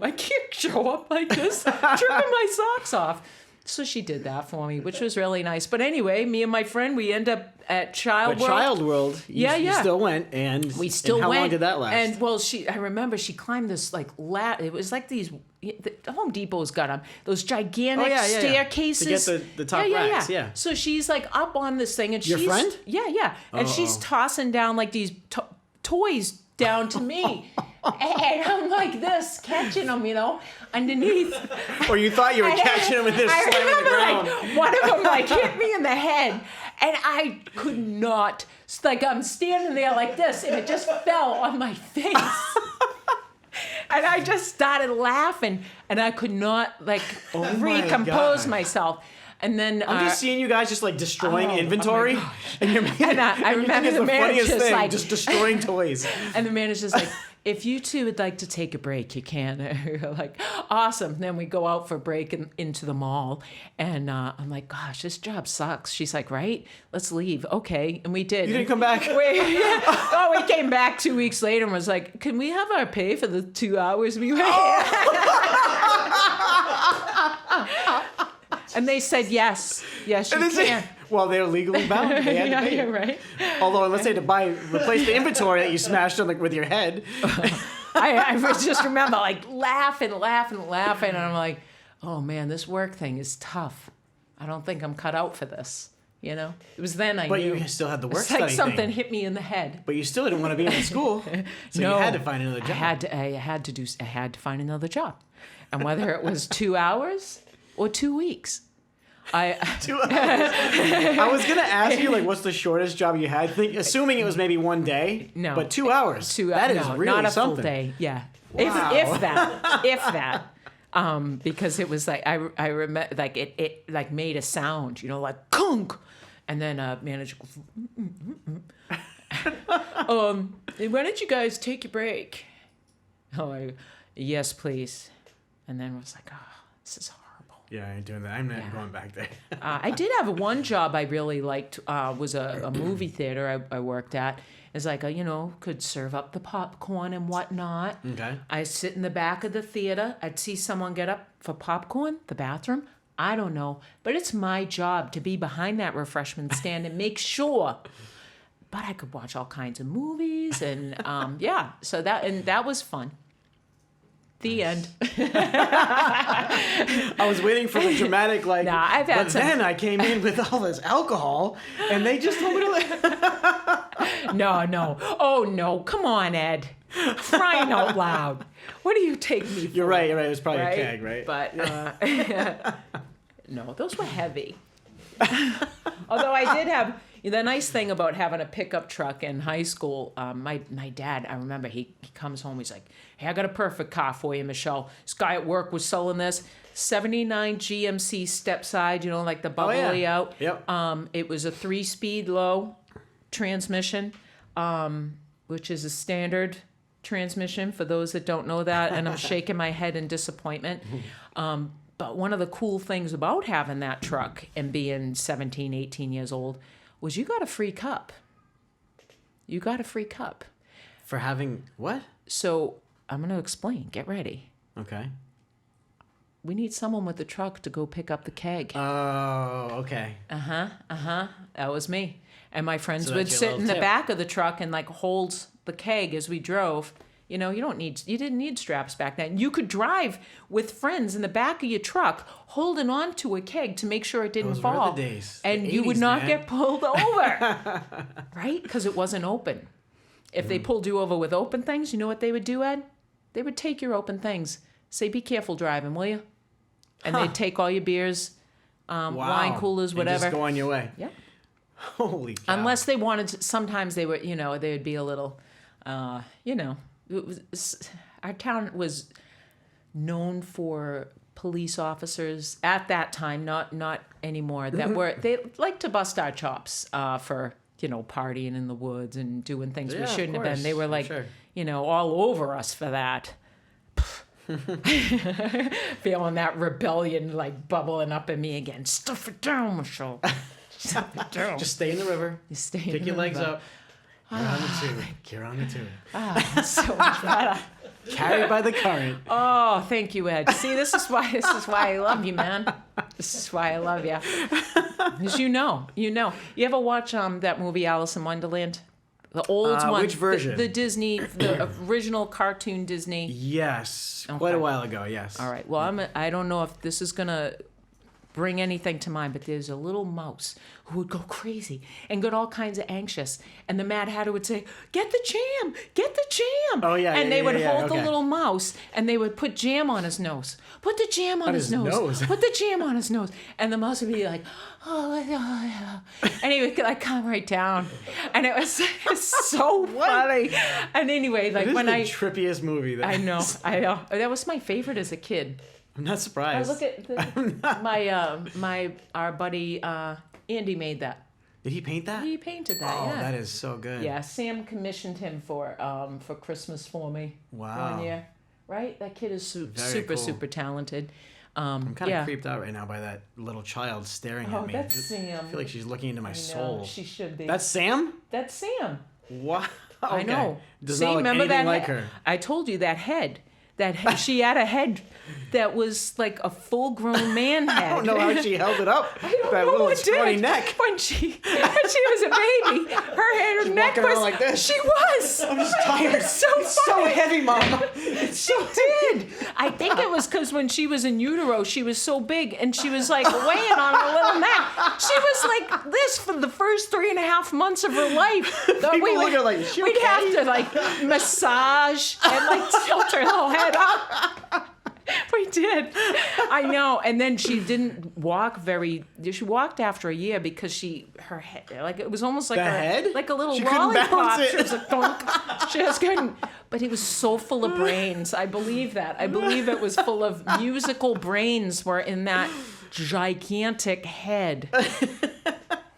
I can't show up like this, tripping my socks off. So she did that for me, which was really nice. But anyway, me and my friend, we end up at Child World. Child World. You still went, and we still and how went. long did that last? And well, I remember she climbed this like it was like these. The Home Depot's got them. Those gigantic staircases to get the top racks. Yeah. So she's like up on this thing, and your friend? Yeah. And she's tossing down like these toys down to me. And I'm like this, catching them, underneath. Or you thought you were catching them with this slamming the ground. Like, one of them like hit me in the head, and I could not. Like I'm standing there like this, and it just fell on my face. And I just started laughing, and I could not recompose myself. And then I'm just seeing you guys just like destroying inventory, and I remember the manager's like just destroying toys. And the manager's like, if you two would like to take a break, you can. We're like, awesome. Then we go out for a break into the mall, and I'm like, gosh, this job sucks. She's like, right? Let's leave. Okay, and we did. You didn't come back? We came back 2 weeks later and was like, can we have our pay for the 2 hours we were here? And they said yes. Yes, you can. Well, they're legally bound. They had to pay. Yeah, right. Although, unless they had to replace the inventory that you smashed on with your head. I just remember like laughing, and I'm like, oh man, this work thing is tough. I don't think I'm cut out for this. It was then I knew. But you still had the work it's like study something thing. hit me in the head. But you still didn't want to be in school, so No, you had to find another job. I had to find another job, and whether it was 2 hours or 2 weeks. 2 hours. I was gonna ask you what's the shortest job you had? Assuming it was maybe one day. No, but 2 hours. That is really not a something. full day. Yeah, Wow. if that. Because it was like I remember like it like made a sound, like kunk, and then manager goes, why don't you guys take your break? Yes, please. And then I was like, oh, this is horrible. Yeah, I ain't doing that. I'm not going back there. I did have one job I really liked, was a movie theater I worked at. It's like, could serve up the popcorn and whatnot. Okay. I sit in the back of the theater. I'd see someone get up for popcorn, the bathroom. I don't know. But it's my job to be behind that refreshment stand and make sure. But I could watch all kinds of movies and, So that was fun. The end. I was waiting for the dramatic I've had then I came in with all this alcohol, and they just told me to No. Oh, no. Come on, Ed. Crying out loud. What do you take me for? You're right. It was probably a keg, right? But, no, those were heavy. Although I did have... The nice thing about having a pickup truck in high school, my dad, I remember he comes home, he's like, hey, I got a perfect car for you, Michelle. This guy at work was selling this 79 GMC step side, like the bubbly out. Yep. It was a 3-speed low transmission, which is a standard transmission for those that don't know that, and I'm shaking my head in disappointment. But one of the cool things about having that truck and being 17, 18 years old was you got a free cup. You got a free cup. For having what? So I'm going to explain. Get ready. Okay. We need someone with the truck to go pick up the keg. Oh, okay. That was me. And my friends So would that's your sit in the little tip. back of the truck and hold the keg as we drove. You didn't need straps back then. You could drive with friends in the back of your truck holding on to a keg to make sure it didn't Those were fall. the days. And The you would 80s, not man. get pulled over. Right? Because it wasn't open. If they pulled you over with open things, you know what they would do, Ed? They would take your open things. Say, be careful driving, will you? And they'd take all your beers, wine coolers, And just just go on your way. Yeah. Holy cow. Unless they wanted to, sometimes they were, they would be a little, our town was known for police officers at that time, not anymore, that they liked to bust our chops for, partying in the woods and doing things we Yeah, of shouldn't have been. course, They were like, sure. all over us for that. Feeling that rebellion bubbling up in me again. Stuff it down, Michelle. Stuff it down. Just stay in the river. You stay in Kick the your legs river. up. You're on the tube. You're on the tube. That's so much better. Carried by the current. Oh, thank you, Ed. See, this is why I love you, man. This is why I love you. Because you know. You ever watch that movie Alice in Wonderland? The old one. Which version? The Disney, the original cartoon Disney. Yes. Okay. Quite a while ago, yes. All right. Well, I don't know if this is going to bring anything to mind, but there's a little mouse who would go crazy and get all kinds of anxious. And the Mad Hatter would say, "Get the jam! Get the jam!" Oh, yeah. And they would hold the okay. little mouse and they would put jam on his nose. Put the jam on his nose. Put the jam on his nose. And the mouse would be like, "Oh, yeah." And he would like calm right down. And it was so funny. And anyway, like This when is the trippiest movie. I know. That was my favorite as a kid. I'm not surprised. Look at our buddy Andy made that. Did he paint that? He painted that. Oh, yeah. that is so good. Yeah, Sam commissioned him for Christmas for me. Wow. 1 year. Right? That kid is Very super cool. talented. I'm kind of creeped out right now by that little child staring at me. That's Sam. I feel like she's looking into my I know, soul. she should be. That's Sam? That's Sam. Wow. I Okay. know. Does See, not look remember anything that like head? her. I told you that head. She had a head that was like a full-grown man head. I don't know how she held it up. I don't that know little what scrawny did. neck. When she was a baby, her head and neck walking was around like this. She was. I'm just tired. It's so It's funny. so heavy, Mom. It's so Did. I think it was because when she was in utero, she was so big and she was like weighing on her little neck. She was like this for the first 3.5 months of her life. People look at her like, is she we'd okay? have to like massage and like tilt her little head up. We did. I know. And then she didn't walk she walked after a year because her head, like it was almost like The head? like a little She couldn't lollipop. balance it. She was like, thunk. She just couldn't. But he was so full of brains. I believe that. I believe it was full of musical brains were in that gigantic head. Oh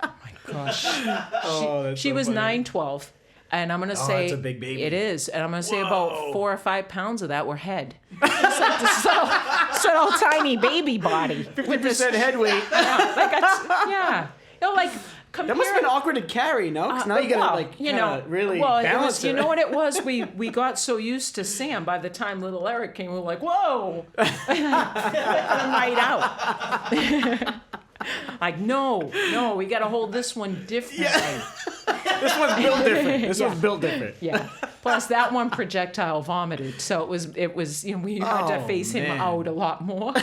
my gosh. That's She so was funny. 9-12. And I'm going to say... that's a big baby. It is. And I'm going to say Whoa. about 4 or 5 pounds of that were head. Just like this little tiny baby body. 50% head weight. Yeah. You know, like... That must have been awkward to carry, no? Because now you gotta really balance it. You know what it was? We got so used to Sam. By the time little Eric came, we were like, "Whoa!" Let him right out. Like, no, we got to hold this one differently. This one's built different. This one's built different. Yeah. Plus, that one projectile vomited, so it was. We had to face him out a lot more.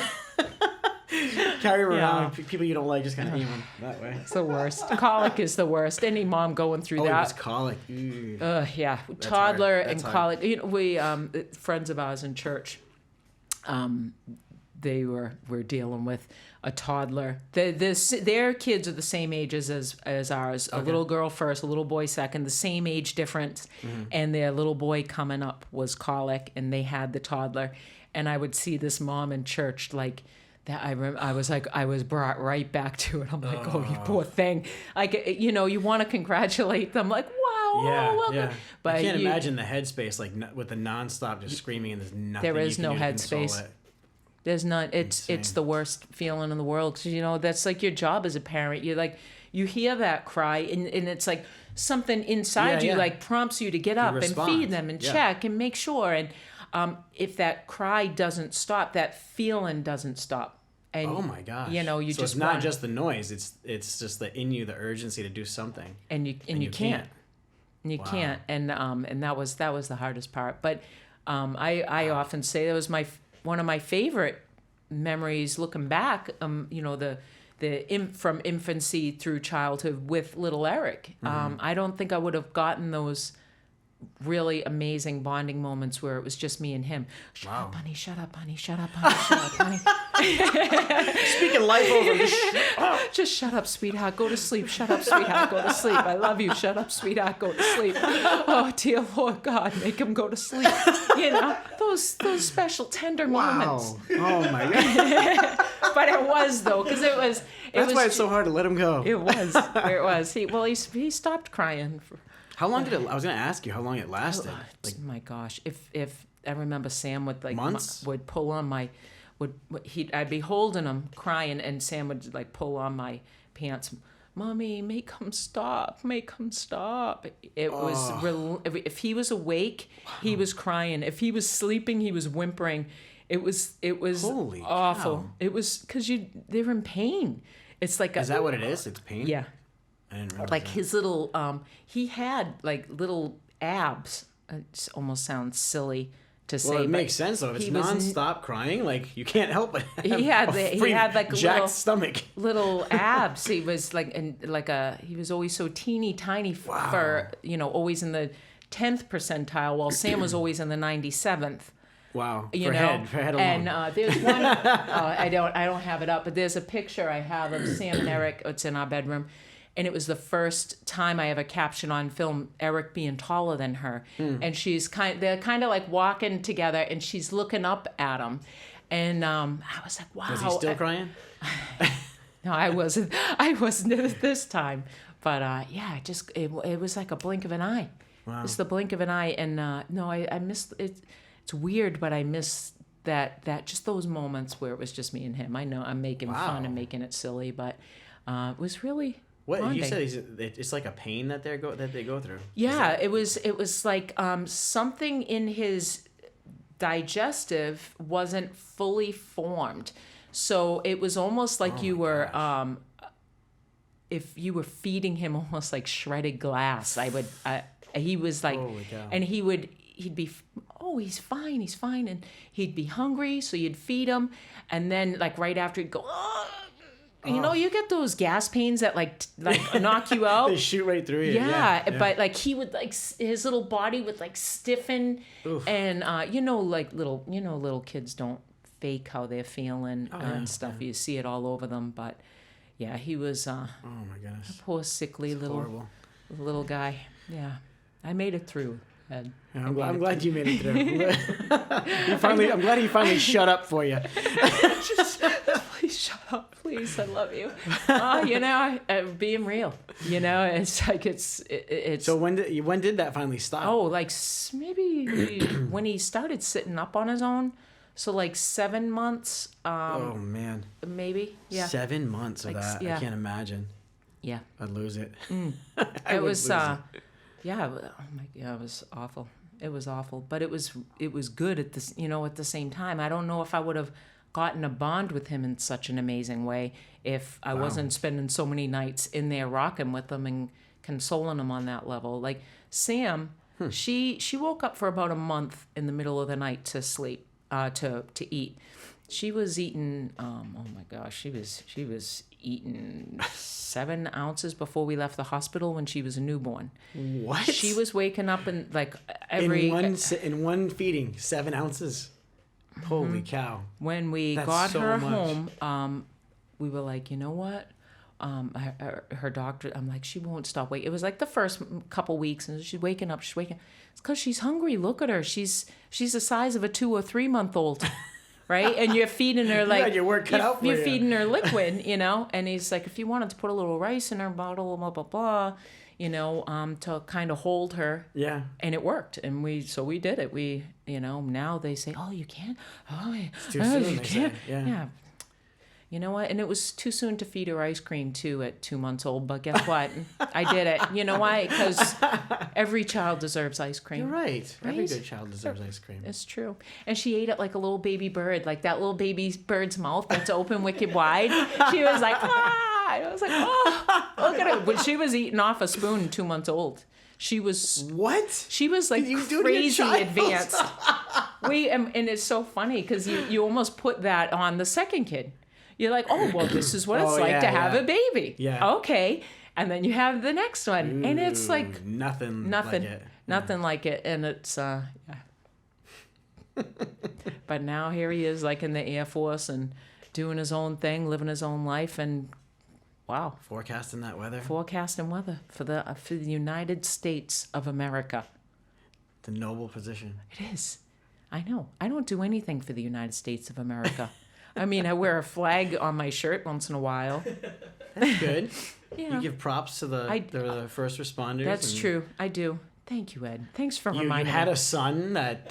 Carry around people you don't like, just kind of aim them that way. It's the worst. Colic is the worst. Any mom going through It that. was colic. Ooh. Yeah, toddler hard. and That's colic. You know, we friends of ours in church. They were dealing with a toddler. Their kids are the same ages as ours. A little girl first, a little boy second. The same age difference, and their little boy coming up was colic, and they had the toddler. And I would see this mom in church like. That I was brought right back to it. I'm like, oh, you poor thing. Like, you know, you want to congratulate them, like, wow, welcome. Yeah. But I can't imagine the headspace, like with the nonstop just screaming and there's nothing. There is you can no do to console headspace. it. There's none. It's the worst feeling in the world because, you know, that's like your job as a parent. You're like, you hear that cry and it's like something inside you like prompts you to get up and feed them and check and make sure. And if that cry doesn't stop, that feeling doesn't stop. And, oh my gosh! You know, so just it's not run. just the noise; it's just the in you, the urgency to do something. And you can't. And you can't. And that was the hardest part. But I often say that was one of my favorite memories looking back. You know, from infancy through childhood with little Eric. I don't think I would have gotten those really amazing bonding moments where it was just me and him. Shut up, honey, shut up, honey, shut up, honey, shut up, honey. Speaking life over. Just shut up, sweetheart, go to sleep. Shut up, sweetheart, go to sleep. I love you. Shut up, sweetheart, go to sleep. Oh, dear Lord God, make him go to sleep. You know, those special tender moments. Oh my God. But it was though, because it was. That's why it's so hard to let him go. It was. He stopped crying. How long did it? I was gonna ask you how long it lasted. Like, my gosh, if I remember Sam would like months? would pull on my I'd be holding him crying and Sam would like pull on my pants. Mommy, make him stop. Make him stop. It was if he was awake, he was crying. If he was sleeping, he was whimpering. It was Holy awful. cow. It was because they're in pain. It's like Is that what it is? It's pain? Yeah. I didn't realize Like that. his little he had like little abs. It almost sounds silly to say. Well, it but makes sense though. If it's he was nonstop crying, like you can't help it. He had like a jacked little stomach. little abs. He was like he was always so teeny tiny for always in the 10th percentile, while Sam was always in the 97th. Wow. You for know, head alone. and there's one. I don't have it up, but there's a picture I have of Sam and Eric. It's in our bedroom, and it was the first time I ever captured on film Eric being taller than her, and they're kind of like walking together, and she's looking up at him, and I was like, wow. Was he still crying? No, I wasn't this time, but yeah, it was like a blink of an eye. Wow. Just the blink of an eye, and no, I missed it. It's weird, but I miss that just those moments where it was just me and him. I know I'm making fun and making it silly, but it was really What bonding. you said? It's like a pain that they go through. Yeah, it was like something in his digestive wasn't fully formed, so it was almost like you were if you were feeding him almost like shredded glass. He was like, Holy cow. and he'd be, oh, he's fine, and he'd be hungry, so you'd feed him, and then like right after he'd go, oh. You know, you get those gas pains that like knock you out. They shoot right through you. Yeah, but like he would like his little body would like stiffen, and like little kids don't fake how they're feeling and stuff. You see it all over them, but yeah, he was oh my goodness. poor sickly Horrible. little guy. Yeah, I made it through. Ed. Yeah, I'm glad you made it through. I'm glad he finally shut up for you. Please shut up, please. I love you. Being real. It's like it's. So when did that finally stop? Oh, like maybe when he started sitting up on his own. So like 7 months. Oh man. Maybe. Yeah. 7 months of that. yeah. I can't imagine. Yeah. I'd lose it. It was. Yeah. Oh my God, it was awful. It was awful, but it was good at this. At the same time, I don't know if I would have gotten a bond with him in such an amazing way if I wasn't spending so many nights in there rocking with him and consoling him on that level. Like Sam, she woke up for about a month in the middle of the night to sleep, to eat. She was eating. Oh my gosh, she was eating 7 ounces before we left the hospital when she was a newborn. What? She was waking up and like every in one feeding 7 ounces. Holy cow! When we That's got so her much. home, we were like, you know what? Her doctor, I'm like, she won't stop waking. It was like the first couple weeks, and she's waking up. It's because she's hungry. Look at her. She's the size of a 2 or 3 month old, right? And you're feeding her like got your work cut out for you're you. feeding her liquid, And he's like, if you wanted to put a little rice in her bottle, blah blah blah, to kind of hold her. Yeah. And it worked, and we did it. We, now they say, oh, you can't. Oh, Too soon, you they can't. say. Yeah. Yeah. You know what? And it was too soon to feed her ice cream too at 2 months old. But guess what? I did it. You know why? Because every child deserves ice cream. You're right. Every Right? good child deserves ice cream. It's true. And she ate it like a little baby bird, like that little baby bird's mouth that's open wicked wide. She was like, ah! I was like, oh, look at her. But she was eating off a spoon 2 months old. She was What? She was like You do it to your crazy child? advanced. And it's so funny because you almost put that on the second kid. You're like, oh, well, this is what it's like to have a baby. Yeah. Okay. And then you have the next one. And it's like nothing like it. Nothing like it. And it's, yeah. But now here he is like in the Air Force and doing his own thing, living his own life. And wow. Forecasting that weather. Forecasting weather for the United States of America. The noble position. It is. I know. I don't do anything for the United States of America. I mean, I wear a flag on my shirt once in a while. That's good. Yeah. You give props to the first responders. That's true. I do. Thank you, Ed. Thanks for reminding me. You had a son that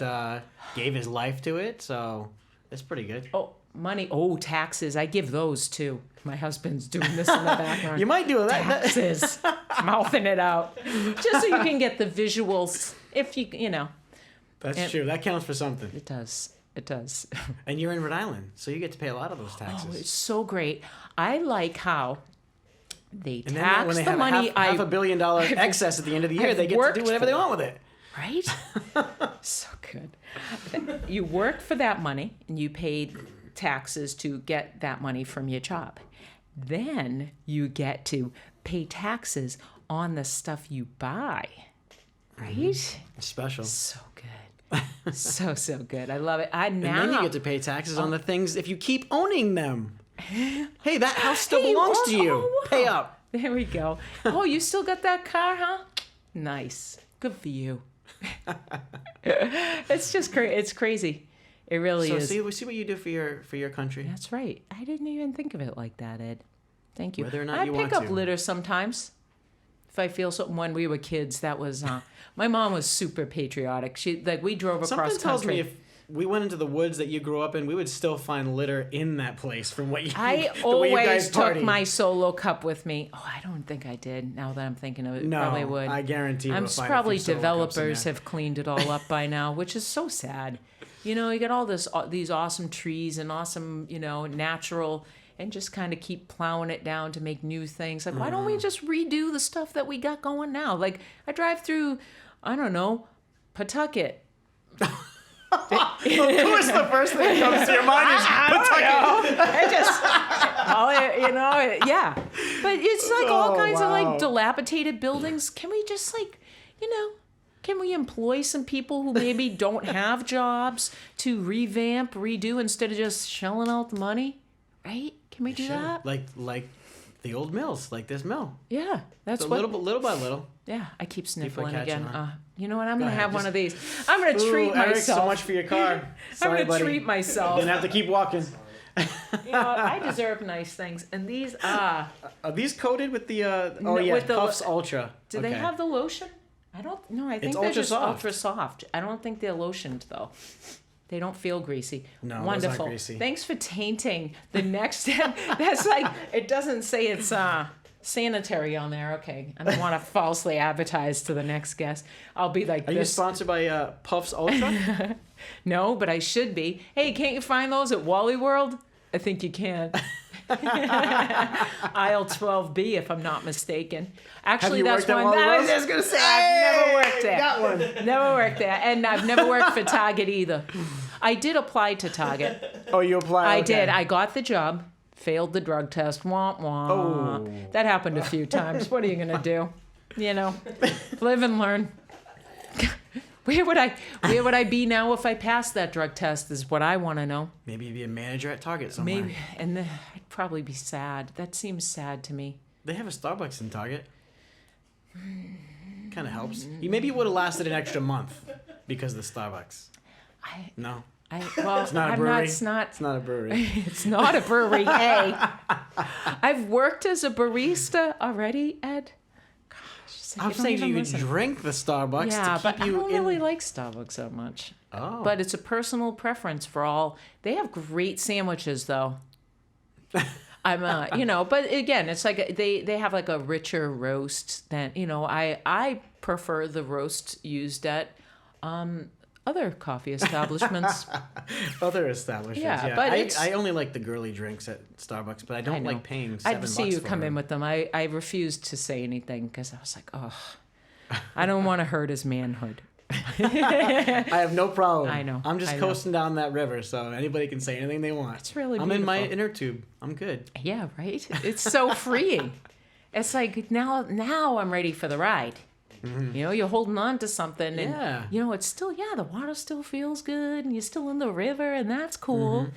gave his life to it, so that's pretty good. Oh, money. Oh, taxes. I give those too. My husband's doing this in the background. You might do that. Taxes. Mouthing it out. Just so you can get the visuals. If you know. That's true. That counts for something. It does. It does. And you're in Rhode Island, so you get to pay a lot of those taxes. Oh, it's so great. I like how they and then tax when they the have money. half $1 billion excess at the end of the year, I've they get to worked do whatever for they want with it. Right? So good. You work for that money and you paid taxes to get that money from your job. Then you get to pay taxes on the stuff you buy. Right? It's special. So good. So good. I love it. And then you get to pay taxes on the things if you keep owning them. Hey, that house still belongs to you. wow. Pay up. There we go. Oh, you still got that car, huh? Nice. Good for you. It's just crazy. It's crazy. It really is. So see what you do for your country. That's right. I didn't even think of it like that, Ed. Thank you. Whether or not I you pick want up to. litter sometimes. If I feel something, when we were kids, that was my mom was super patriotic. We drove across Something tells country. me if we went into the woods that you grew up in, we would still find litter in that place from what you. I the way you guys always took partied. my Solo cup with me. Oh, I don't think I did. Now that I'm thinking of it, No, probably would. I guarantee you. I'm we'll find a probably few Solo cups in developers there. have cleaned it all up by now, which is so sad. You know, you got all these awesome trees and awesome, natural, and just kind of keep plowing it down to make new things. Like, why don't we just redo the stuff that we got going now? Like, I drive through, I don't know, Pawtucket. Of course, the first thing that comes to your mind is Pawtucket. Yeah. But it's like all Oh, kinds of wow. like dilapidated buildings. Can we just can we employ some people who maybe don't have jobs to revamp, redo instead of just shelling out the money? Right? Can we do that? Like the old mills, like this mill. Yeah, that's So what. little by little. Yeah, I keep sniffling catching again. on. You know what? I'm Go gonna ahead, have one just- of these. I'm gonna treat Ooh, Eric, myself. so much for your car. I'm Sorry, gonna buddy. treat myself. You're gonna have to keep walking. You know what? I deserve nice things, and these Are these coated with the? with the- Puffs Ultra. Do they have the lotion? I don't know. I think It's they're ultra just soft. ultra soft. I don't think they're lotioned though. They don't feel greasy. No, those aren't Wonderful. greasy. Thanks for tainting the next step. That's like it doesn't say it's sanitary on there. Okay, I don't want to falsely advertise to the next guest. I'll be like Are you this. sponsored by Puffs Ultra? No, but I should be. Hey, can't you find those at Wally World? I think you can. Aisle 12B, if I'm not mistaken. Actually, you that's worked at one. Wally I World? was just gonna say I've never worked there. Got one. Never worked there, and I've never worked for Target either. I did apply to Target. Oh, you applied. I okay. did. I got the job. Failed the drug test. Wah wah. Oh. That happened a few times. What are you gonna do? Live and learn. Where would I be now if I passed that drug test? Is what I want to know. Maybe you'd be a manager at Target somewhere. Maybe, and I'd probably be sad. That seems sad to me. They have a Starbucks in Target. Kind of helps. Maybe you would have lasted an extra month because of the Starbucks. No, Well, it's not a I'm brewery. It's not. It's not a brewery. It's not a brewery. I've worked as a barista already, Ed. Gosh, it's like I'm you don't saying even you listen. drink the Starbucks Yeah, to but keep I you don't in. really like Starbucks that much. Oh. But it's a personal preference for all. They have great sandwiches, though. But again, it's like they have like a richer roast than I prefer the roast used at other coffee establishments. Other establishments. Yeah, Yeah, but I only like the girly drinks at Starbucks, but I don't know. like paying $7 I'd see you for come them. in with them. I refused to say anything because I was like, oh, I don't want to hurt his manhood. I have no problem. I know, I'm just I know. coasting down that river, so anybody can say anything they want. It's really I'm in my beautiful. inner tube. I'm good. Yeah, right? It's so freeing. It's like now I'm ready for the ride. Mm-hmm. You're holding on to something and Yeah. it's still the water still feels good and you're still in the river and that's cool. Mm-hmm.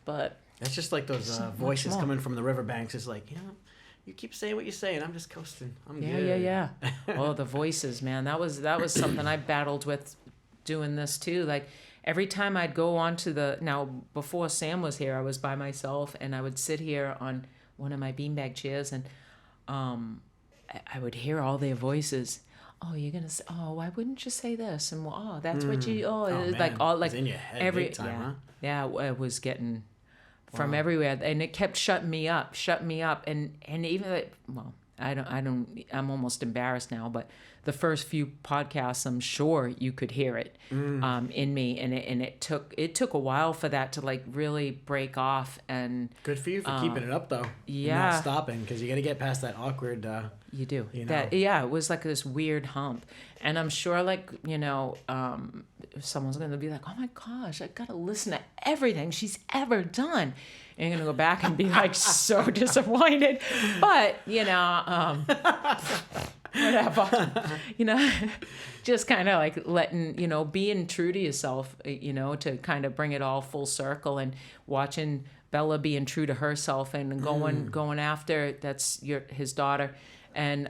But It's just like those voices more. coming from the riverbanks. It's like, you keep saying what you say, and I'm just coasting. I'm yeah, good. yeah. Oh, the voices, man. That was something I battled with doing this too. Like every time I'd go onto before Sam was here, I was by myself and I would sit here on one of my beanbag chairs and I would hear all their voices. Oh, you're gonna say, oh, why wouldn't you say this? And that's what you. Oh, Oh, it's man. like all like It's in your head every big time, huh? yeah. It was getting from everywhere, and it kept shutting me up, and even I'm almost embarrassed now, but the first few podcasts, I'm sure you could hear it in me, and it took a while for that to like really break off. And good for you for keeping it up though. Yeah, and not stopping, because you got to get past that awkward. You do. You know. That, yeah, it was like this weird hump. And I'm sure, like, you know, someone's going to be like, oh my gosh, I got to listen to everything she's ever done. And you're going to go back and be like so disappointed. But, you know, whatever. You know, just kind of like letting, you know, being true to yourself, you know, to kind of bring it all full circle, and watching Bella being true to herself and going after, that's his daughter. And,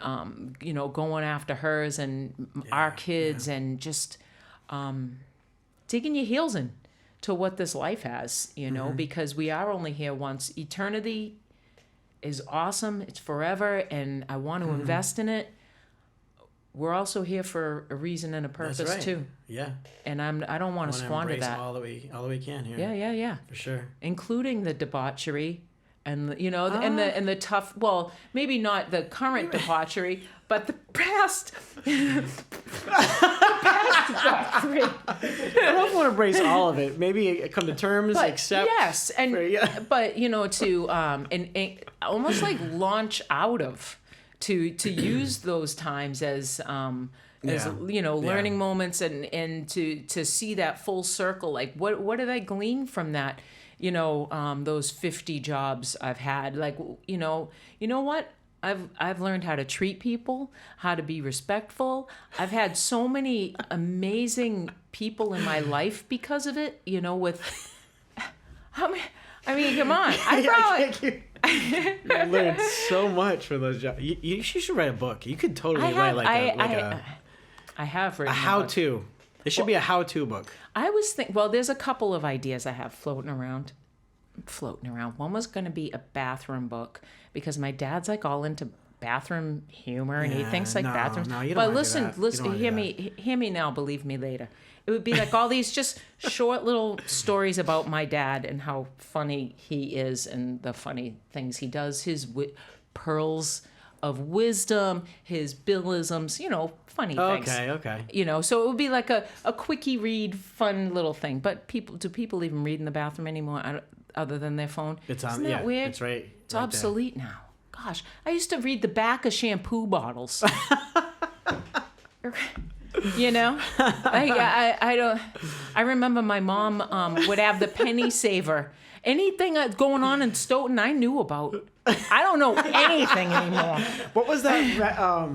you know, going after hers and our kids, and just digging your heels in to what this life has, you know, because we are only here once. Eternity is awesome. It's forever, and I want to invest in it. We're also here for a reason and a purpose, That's right. too. Yeah. And I don't want to squander that. All that we can here. Yeah. For sure. Including the debauchery. And you know, and the tough. Well, maybe not the current debauchery, but the past. Past debauchery. I don't want to embrace all of it. Maybe come to terms, accept. Yes, but you know, to and almost like launch out of, to use those times as you know, learning moments, and to see that full circle. Like, what did I glean from that? You know, those 50 jobs I've had, like, you know what? I've learned how to treat people, how to be respectful. I've had so many amazing people in my life because of it, you know, with, I mean, come on. You learned so much from those jobs. You should write a book. You could totally write I have written a how-to. It should be a how-to book. I was thinking, well, there's a couple of ideas I have floating around. One was going to be a bathroom book, because my dad's like all into bathroom humor, and he thinks like bathroom. No, you don't but listen, hear me now, believe me later. It would be like all these just short little stories about my dad and how funny he is and the funny things he does, his pearls of wisdom, his Billisms, you know, funny things. Okay. You know, so it would be like a quickie read, fun little thing. But do people even read in the bathroom anymore, other than their phone? It's on. Isn't that weird? It's right. It's obsolete now. Gosh, I used to read the back of shampoo bottles. You know, I don't. I remember my mom would have the penny saver. Anything that's going on in Stoughton, I knew about. I don't know anything anymore. What was that?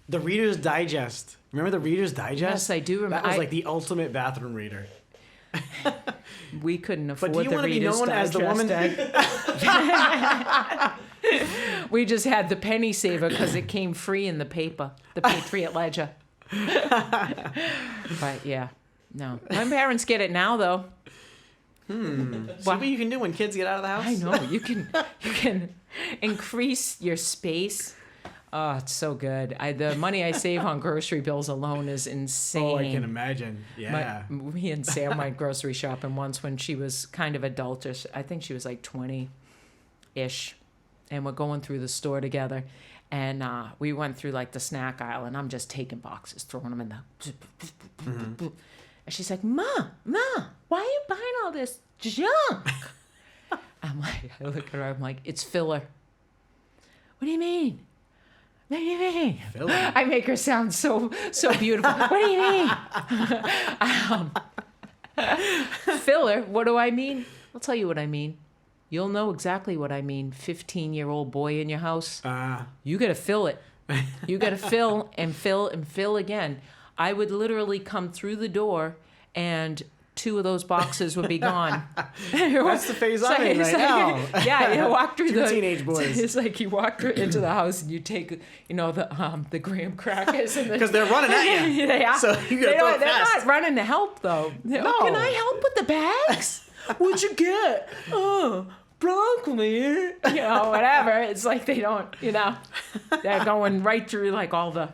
The Reader's Digest. Remember the Reader's Digest? Yes, I do remember. That was like the ultimate bathroom reader. We couldn't afford But do you the want to be Reader's known as the woman? We just had the penny saver because it came free in the paper, the Patriot Ledger. But yeah, no. My parents get it now, though. See what you can do when kids get out of the house? I know. You can increase your space. Oh, it's so good. The money I save on grocery bills alone is insane. Oh, I can imagine. Yeah. Me and Sam went grocery shopping once when she was kind of adultish. I think she was like 20-ish. And we're going through the store together. And we went through like the snack aisle, and I'm just taking boxes, throwing them in the... And she's like, Ma, why are you buying all this junk? I'm like, I look at her, I'm like, it's filler. What do you mean? What do you mean? Filler. I make her sound so beautiful. What do you mean? Filler, what do I mean? I'll tell you what I mean. You'll know exactly what I mean. 15-year-old boy in your house. You got to fill it. You got to fill and fill and fill again. I would literally come through the door and 2 of those boxes would be gone. That's the phase I'm in right now. Yeah, you walk through Two teenage boys. It's like you walk into the house and you take, the graham crackers and because they're running at you. They are. So you gotta throw it they're fast. not running to help though. No. Can I help with the bags? What'd you get? Oh, broccoli. Whatever. It's like they don't. They're going right through like all the.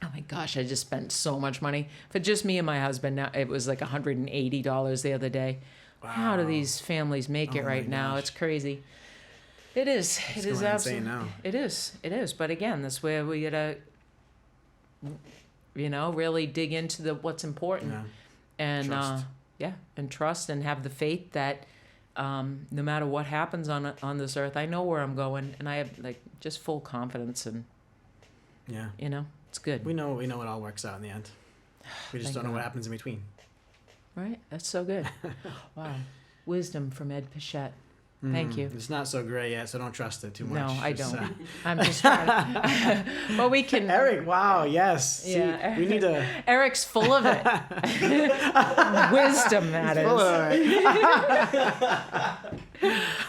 Oh my gosh, I just spent so much money. For just me and my husband, now it was like $180 the other day. Wow. How do these families make it right now? It's crazy. It is. It is absolutely. Now. It is. But again, that's where we gotta really dig into what's important. Yeah. And Trust. and trust and have the faith that no matter what happens on this earth, I know where I'm going, and I have like just full confidence, and Yeah. it's good. We know it all works out in the end. We just Thank don't know God. what happens in between. Right? That's so good. Wow. Wisdom from Ed Pichette. Thank you. It's not so gray yet, so don't trust it too much. No, I Just, don't. I'm just trying to. Well, we can. Eric, wow, yes. See, Yeah. we need to. Eric's full of it. Wisdom, that is. Full of it.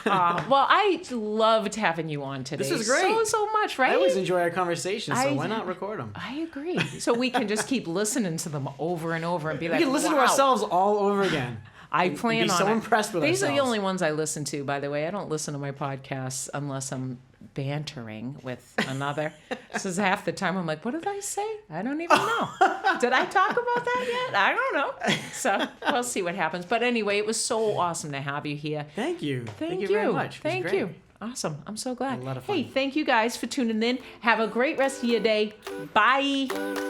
Well, I loved having you on today. This was great. So much, right? I always enjoy our conversations, so why not record them? I agree. So we can just keep listening to them over and over and be We like, can listen to wow. ourselves all over again. I plan be on so it. impressed with These are the ourselves. only ones I listen to, by the way. I don't listen to my podcasts unless I'm bantering with another. This is half the time I'm like, what did I say? I don't even know. Did I talk about that yet? I don't know. So we'll see what happens. But anyway, it was so awesome to have you here. Thank you. Thank you very much. It was Thank great. you. Awesome. I'm so glad. A lot of Hey, fun. thank you guys for tuning in. Have a great rest of your day. Bye.